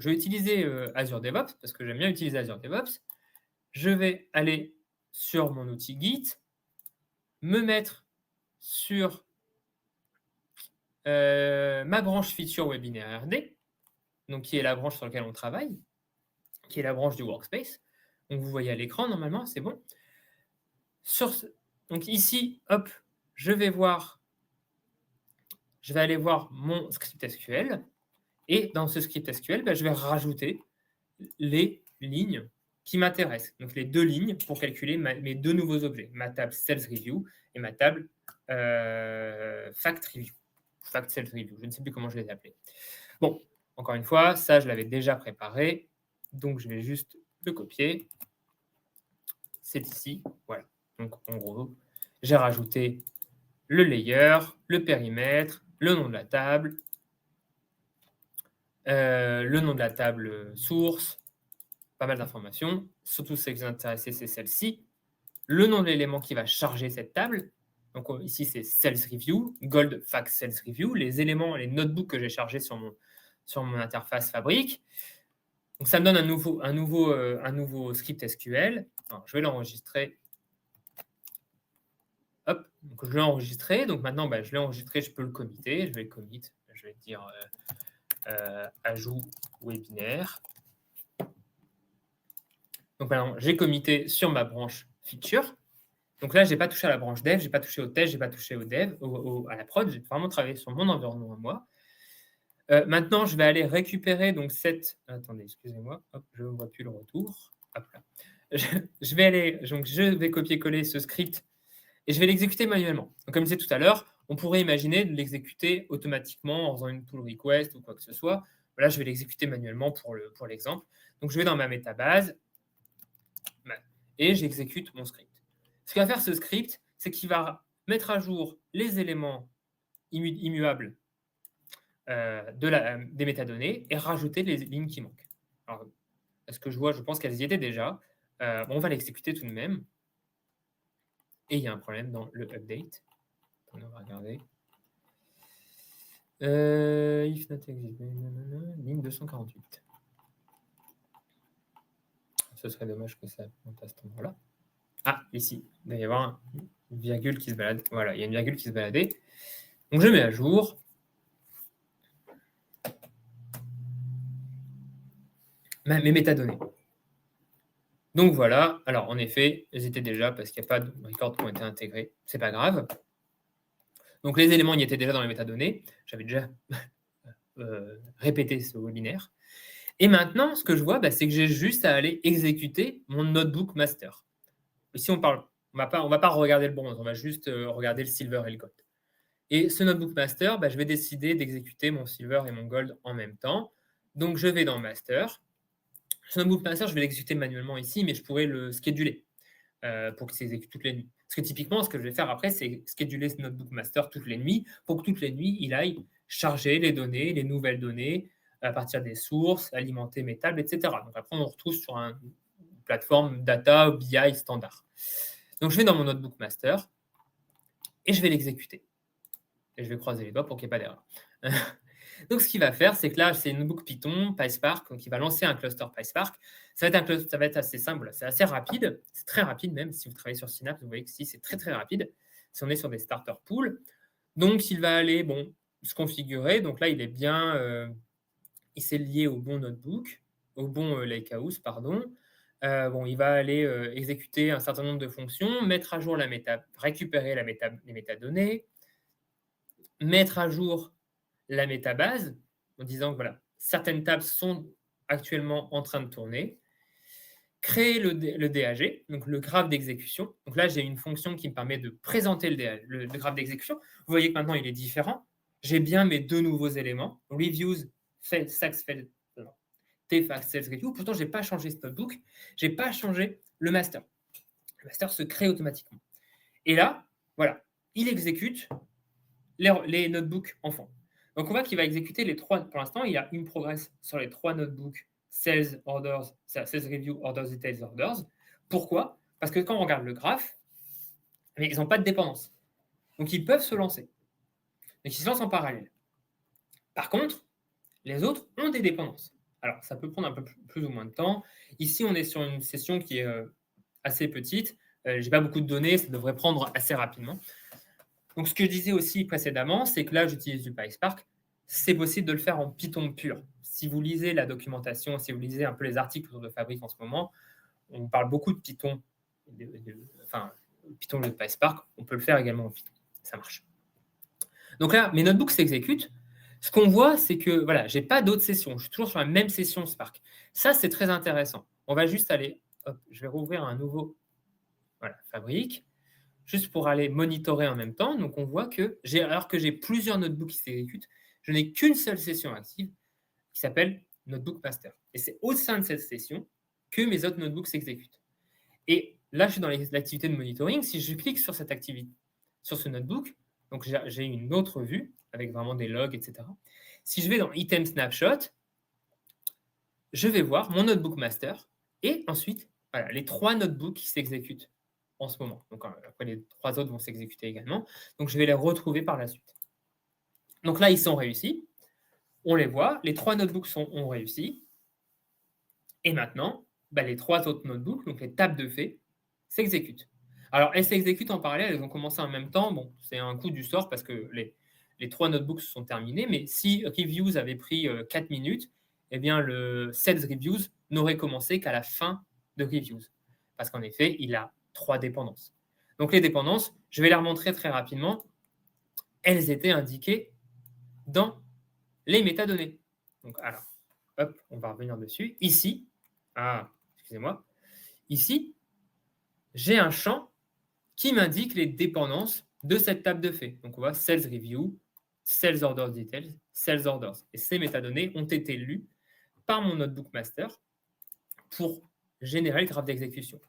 utiliser Azure DevOps, parce que j'aime bien utiliser Azure DevOps. Je vais aller sur mon outil Git, me mettre sur ma branche feature webinaire RD, donc qui est la branche sur laquelle on travaille, qui est la branche du workspace. Donc, vous voyez à l'écran, normalement, c'est bon. Donc, ici, hop, je vais aller voir mon script SQL. Et dans ce script SQL, je vais rajouter les lignes qui m'intéressent. Donc, les deux lignes pour calculer mes deux nouveaux objets, ma table Sales Review et ma table Fact Review. Fact Sales Review, je ne sais plus comment je les ai appelés. Bon, encore une fois, ça, je l'avais déjà préparé. Donc, je vais juste le copier. C'est ici. Voilà. Donc, en gros, j'ai rajouté le layer, le périmètre, le nom de la table, le nom de la table source, pas mal d'informations. Surtout, ce qui vous intéresse, c'est celle-ci. Le nom de l'élément qui va charger cette table. Donc, ici, c'est Sales Review, Gold Fact Sales Review, les éléments, les notebooks que j'ai chargés sur mon interface Fabric. Donc, ça me donne un nouveau script SQL. Alors, je vais l'enregistrer. Hop, donc je l'ai enregistré. Donc, maintenant, je l'ai enregistré, je peux le committer. Je vais le commit. Je vais dire ajout webinaire. Donc maintenant, j'ai commité sur ma branche feature. Donc là, je n'ai pas touché à la branche dev, je n'ai pas touché au test, je n'ai pas touché au dev, à la prod. J'ai vraiment travaillé sur mon environnement à moi. Maintenant, je vais aller récupérer donc cette. Attendez, excusez-moi. Hop, je ne vois plus le retour. Hop là. Je vais copier-coller ce script et je vais l'exécuter manuellement. Donc, comme je disais tout à l'heure, on pourrait imaginer de l'exécuter automatiquement en faisant une pull request ou quoi que ce soit. Là, je vais l'exécuter manuellement pour l'exemple. Donc, je vais dans ma métabase et j'exécute mon script. Ce qu'il va faire ce script, c'est qu'il va mettre à jour les éléments immuables des métadonnées et rajouter les lignes qui manquent. Alors, ce que je vois, je pense qu'elles y étaient déjà. On va l'exécuter tout de même. Et il y a un problème dans le update. On va regarder. If not exist, ligne 248. Ce serait dommage que ça monte à cet endroit-là. Ah, ici, il doit y avoir une virgule qui se balade. Voilà, il y a une virgule qui se baladait. Donc, je mets à jour. Mes métadonnées. Donc voilà, alors en effet, elles étaient déjà parce qu'il n'y a pas de records qui ont été intégrés, c'est pas grave. Donc les éléments y étaient déjà dans les métadonnées, j'avais déjà répété ce webinaire. Et maintenant, ce que je vois, c'est que j'ai juste à aller exécuter mon notebook master. Ici, on ne va pas regarder le bronze, on va juste regarder le silver et le gold. Et ce notebook master, je vais décider d'exécuter mon silver et mon gold en même temps. Donc je vais dans master. Ce notebook master, je vais l'exécuter manuellement ici, mais je pourrais le scheduler pour qu'il s'exécute toutes les nuits. Parce que typiquement, ce que je vais faire après, c'est scheduler ce notebook master toutes les nuits pour que toutes les nuits, il aille charger les données, les nouvelles données à partir des sources, alimenter mes tables, etc. Donc après, on retrouve sur une plateforme data ou BI standard. Donc je vais dans mon notebook master et je vais l'exécuter. Et je vais croiser les doigts pour qu'il n'y ait pas d'erreur. Donc, ce qu'il va faire, c'est que là, c'est une notebook Python, PySpark, donc il va lancer un cluster PySpark. Ça va être assez simple, c'est assez rapide, c'est très rapide même. Si vous travaillez sur Synapse, vous voyez que c'est très, très rapide. Si on est sur des starter pools. Donc, il va aller se configurer. Donc là, il est bien, il s'est lié au bon notebook, au bon lakehouse, pardon. Il va aller exécuter un certain nombre de fonctions, mettre à jour récupérer les métadonnées, mettre à jour la métabase en disant que voilà, certaines tables sont actuellement en train de tourner, créer le DAG, donc le graphe d'exécution. Donc là, j'ai une fonction qui me permet de présenter le graphe d'exécution. Vous voyez que maintenant, il est différent. J'ai bien mes deux nouveaux éléments, reviews, tfax, sales review. Pourtant, je n'ai pas changé ce notebook, je n'ai pas changé le master. Le master se crée automatiquement. Et là, voilà, il exécute les notebooks enfants. Donc, on voit qu'il va exécuter les trois. Pour l'instant, il y a une progress sur les trois notebooks Sales Orders, Sales Review, Orders Details, Orders. Pourquoi? Parce que quand on regarde le graphe, ils n'ont pas de dépendance. Donc, ils peuvent se lancer. Donc, ils se lancent en parallèle. Par contre, les autres ont des dépendances. Alors, ça peut prendre un peu plus ou moins de temps. Ici, on est sur une session qui est assez petite. Je n'ai pas beaucoup de données, ça devrait prendre assez rapidement. Donc, ce que je disais aussi précédemment, c'est que là, j'utilise du PySpark. C'est possible de le faire en Python pur. Si vous lisez la documentation, si vous lisez un peu les articles autour de Fabric en ce moment, on parle beaucoup de Python, Python de PySpark. On peut le faire également en Python. Ça marche. Donc là, mes notebooks s'exécutent. Ce qu'on voit, c'est que voilà, je n'ai pas d'autres sessions. Je suis toujours sur la même session Spark. Ça, c'est très intéressant. On va juste aller, je vais rouvrir un nouveau Fabric, juste pour aller monitorer en même temps. Donc, on voit que alors que j'ai plusieurs notebooks qui s'exécutent, je n'ai qu'une seule session active qui s'appelle Notebook Master. Et c'est au sein de cette session que mes autres notebooks s'exécutent. Et là, je suis dans l'activité de monitoring. Si je clique sur cette activité, sur ce notebook, donc j'ai une autre vue avec vraiment des logs, etc. Si je vais dans Item Snapshot, je vais voir mon notebook master et ensuite voilà, les trois notebooks qui s'exécutent en ce moment. Donc après, les trois autres vont s'exécuter également. Donc je vais les retrouver par la suite. Donc là, ils sont réussis. On les voit. Les trois notebooks ont réussi. Et maintenant, les trois autres notebooks, donc les tables de fait, s'exécutent. Alors, elles s'exécutent en parallèle, elles ont commencé en même temps. Bon, c'est un coup du sort parce que les trois notebooks sont terminés. Mais si Reviews avait pris 4 minutes, eh bien, le sales reviews n'aurait commencé qu'à la fin de reviews. Parce qu'en effet, il a 3 dépendances. Donc, les dépendances, je vais les remontrer très rapidement. Elles étaient indiquées dans les métadonnées. Donc, alors, hop, on va revenir dessus. Ici, excusez-moi, ici, j'ai un champ qui m'indique les dépendances de cette table de faits. Donc, on voit Sales Review, Sales Order Details, Sales Orders. Et ces métadonnées ont été lues par mon notebook master pour générer le graphe d'exécution.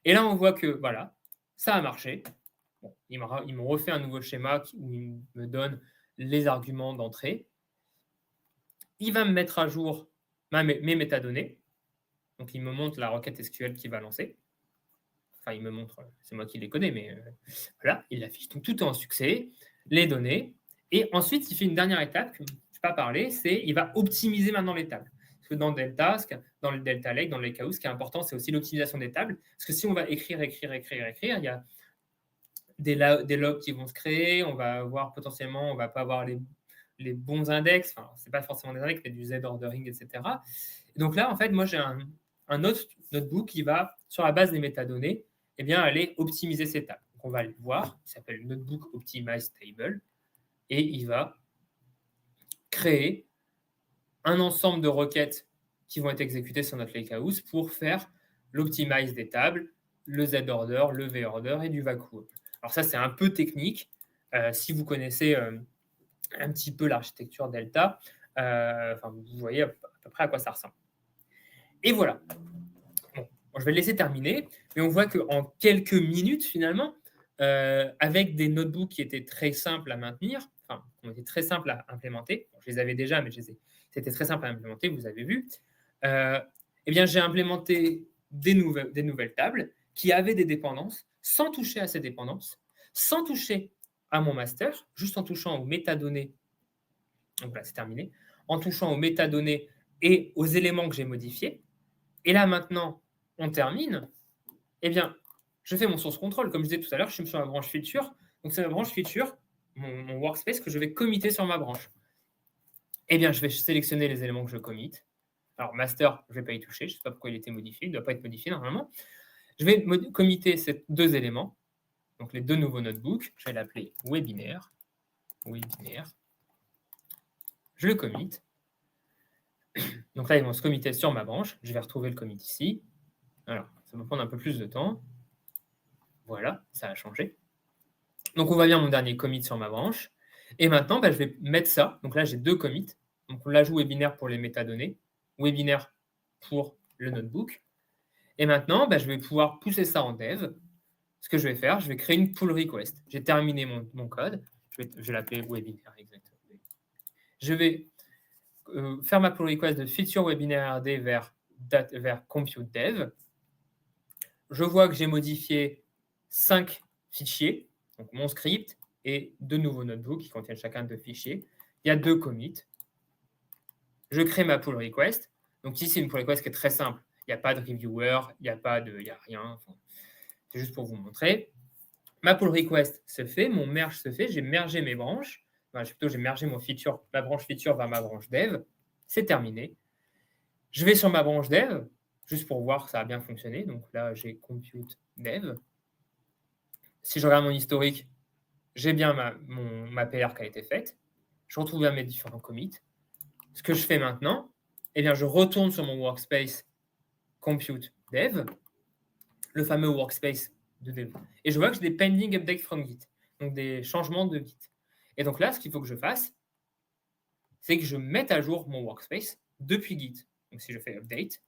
Et là, on voit que, voilà, ça a marché. Bon, ils m'ont refait un nouveau schéma où ils me donnent les arguments d'entrée. Il va me mettre à jour mes métadonnées. Donc, il me montre la requête SQL qu'il va lancer. Enfin, il me montre, c'est moi qui les connais, mais voilà, il l'affiche. Donc, tout est en succès, les données. Et ensuite, il fait une dernière étape que je n'ai pas parlé, c'est il va optimiser maintenant les tables. Parce que dans Delta, dans le Delta Lake, dans le Lakehouse, ce qui est important, c'est aussi l'optimisation des tables. Parce que si on va écrire, il y a des logs qui vont se créer, on va avoir potentiellement, on ne va pas avoir les bons index, enfin, ce n'est pas forcément des index, mais du Z-ordering, etc. Et donc là, en fait, moi, j'ai un autre notebook qui va, sur la base des métadonnées, eh bien, aller optimiser ces tables. Donc, on va le voir, il s'appelle Notebook Optimize Table, et il va créer un ensemble de requêtes qui vont être exécutées sur notre lakehouse pour faire l'optimize des tables, le Z-order, le V-order et du vacuum. Alors ça, c'est un peu technique. Si vous connaissez un petit peu l'architecture Delta, vous voyez à peu près à quoi ça ressemble. Et voilà. Bon, je vais le laisser terminer, mais on voit qu'en quelques minutes, finalement, avec des notebooks qui étaient très simples à maintenir, qui étaient très simples à implémenter, je les avais déjà, mais c'était très simple à implémenter, vous avez vu, eh bien, j'ai implémenté des nouvelles tables qui avaient des dépendances, sans toucher à ces dépendances, sans toucher à mon master, juste en touchant aux métadonnées. Donc là, c'est terminé. En touchant aux métadonnées et aux éléments que j'ai modifiés. Et là, maintenant, on termine. Eh bien, je fais mon source control. Comme je disais tout à l'heure, je suis sur la branche feature. Donc, c'est ma branche feature, mon workspace que je vais committer sur ma branche. Eh bien, je vais sélectionner les éléments que je commit. Alors, master, je ne vais pas y toucher. Je ne sais pas pourquoi il a été modifié. Il ne doit pas être modifié normalement. Je vais committer ces 2 éléments. Donc, les 2 nouveaux notebooks. Je vais l'appeler webinaire. Je le commit. Donc là, ils vont se committer sur ma branche. Je vais retrouver le commit ici. Alors, ça va prendre un peu plus de temps. Voilà, ça a changé. Donc, on voit bien mon dernier commit sur ma branche. Et maintenant, je vais mettre ça. Donc là, j'ai 2 commits. Donc, on l'ajoute webinaire pour les métadonnées, webinaire pour le notebook. Et maintenant, je vais pouvoir pousser ça en dev. Ce que je vais faire, je vais créer une pull request. J'ai terminé mon code. Je vais l'appeler webinaire exactement. Je vais faire ma pull request de feature webinaire RD vers compute dev. Je vois que j'ai modifié 5 fichiers, donc mon script et 2 nouveaux notebooks qui contiennent chacun 2 fichiers. Il y a 2 commits. Je crée ma pull request. Donc ici, c'est une pull request qui est très simple. Il n'y a pas de reviewer, il n'y a rien. C'est juste pour vous montrer. Ma pull request se fait, mon merge se fait, j'ai mergé mes branches. J'ai mergé ma branche feature vers ma branche dev. C'est terminé. Je vais sur ma branche dev, juste pour voir que ça a bien fonctionné. Donc là, j'ai compute dev. Si je regarde mon historique, j'ai bien ma PR qui a été faite. Je retrouve bien mes différents commits. Ce que je fais maintenant, eh bien, je retourne sur mon workspace compute dev, le fameux workspace de dev. Et je vois que j'ai des pending updates from Git, donc des changements de Git. Et donc là, ce qu'il faut que je fasse, c'est que je mette à jour mon workspace depuis Git. Donc si je fais update,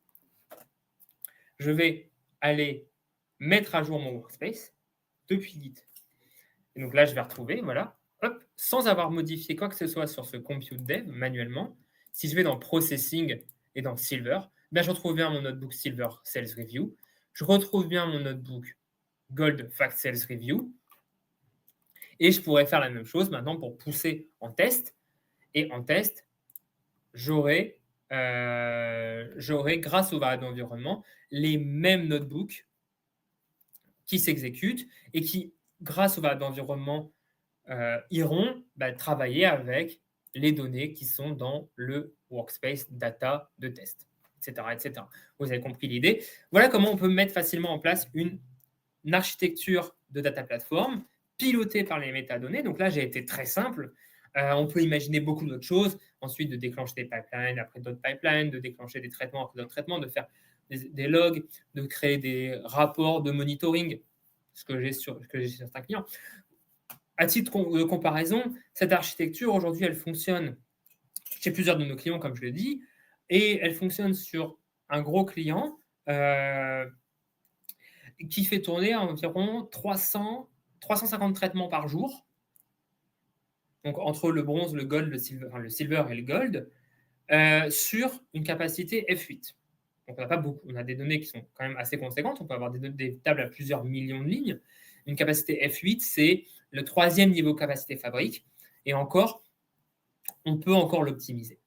je vais aller mettre à jour mon workspace depuis Git. Et donc là, je vais retrouver, voilà, hop, sans avoir modifié quoi que ce soit sur ce compute dev manuellement. Si je vais dans Processing et dans Silver, je retrouve bien mon notebook Silver Sales Review. Je retrouve bien mon notebook Gold Fact Sales Review. Et je pourrais faire la même chose maintenant pour pousser en test. Et en test, j'aurai, grâce aux variables d'environnement, les mêmes notebooks qui s'exécutent et qui, grâce aux variables d'environnement, iront travailler avec les données qui sont dans le workspace data de test, etc., etc. Vous avez compris l'idée. Voilà comment on peut mettre facilement en place une architecture de data platform pilotée par les métadonnées. Donc là, j'ai été très simple. On peut imaginer beaucoup d'autres choses. Ensuite, de déclencher des pipelines après d'autres pipelines, de déclencher des traitements après d'autres traitements, de faire des logs, de créer des rapports de monitoring, ce que j'ai sur certains clients. À titre de comparaison, cette architecture, aujourd'hui, elle fonctionne chez plusieurs de nos clients, comme je l'ai dit, et elle fonctionne sur un gros client qui fait tourner environ 350 traitements par jour. Donc, entre le bronze, le gold, le silver et le gold, sur une capacité F8. Donc, on n'a pas beaucoup. On a des données qui sont quand même assez conséquentes. On peut avoir des tables à plusieurs millions de lignes. Une capacité F8, c'est le 3e niveau capacité fabrique. Et encore, on peut encore l'optimiser.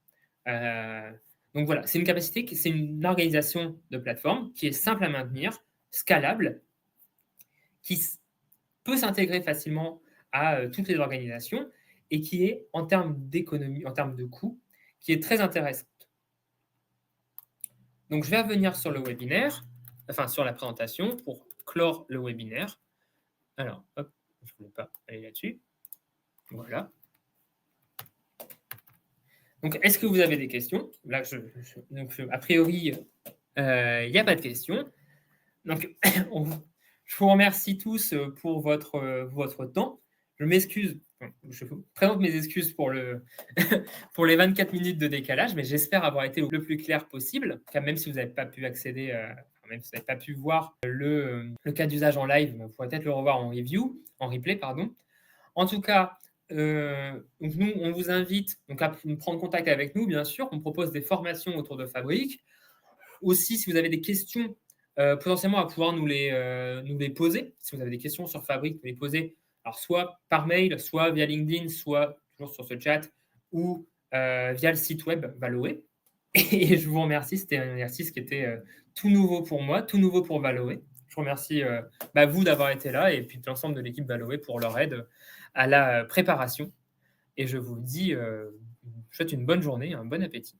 Donc voilà, c'est une capacité, c'est une organisation de plateforme qui est simple à maintenir, scalable, qui peut s'intégrer facilement à toutes les organisations et qui est, en termes d'économie, en termes de coût, qui est très intéressante. Donc, je vais revenir sur le webinaire, enfin sur la présentation pour clore le webinaire. Alors, hop, je ne voulais pas aller là-dessus. Voilà. Donc, est-ce que vous avez des questions? Là, a priori, il n'y a pas de questions. Donc, je vous remercie tous pour votre temps. Je m'excuse, je vous présente mes excuses pour les 24 minutes de décalage, mais j'espère avoir été le plus clair possible. Car même si vous n'avez pas pu accéder, même si vous n'avez pas pu voir le cas d'usage en live, vous pourrez peut-être le revoir en replay, pardon. En tout cas, donc nous, on vous invite donc à prendre contact avec nous, bien sûr. On propose des formations autour de Fabric. Aussi, si vous avez des questions, potentiellement à pouvoir nous les poser. Si vous avez des questions sur Fabric, vous les poser, alors soit par mail, soit via LinkedIn, soit toujours sur ce chat, ou via le site web Valoé. Et je vous remercie, c'était un exercice qui était tout nouveau pour moi, tout nouveau pour Valoé. Je vous remercie, vous, d'avoir été là, et puis l'ensemble de l'équipe Valoé pour leur aide à la préparation. Et je vous dis, je vous souhaite une bonne journée, un bon appétit.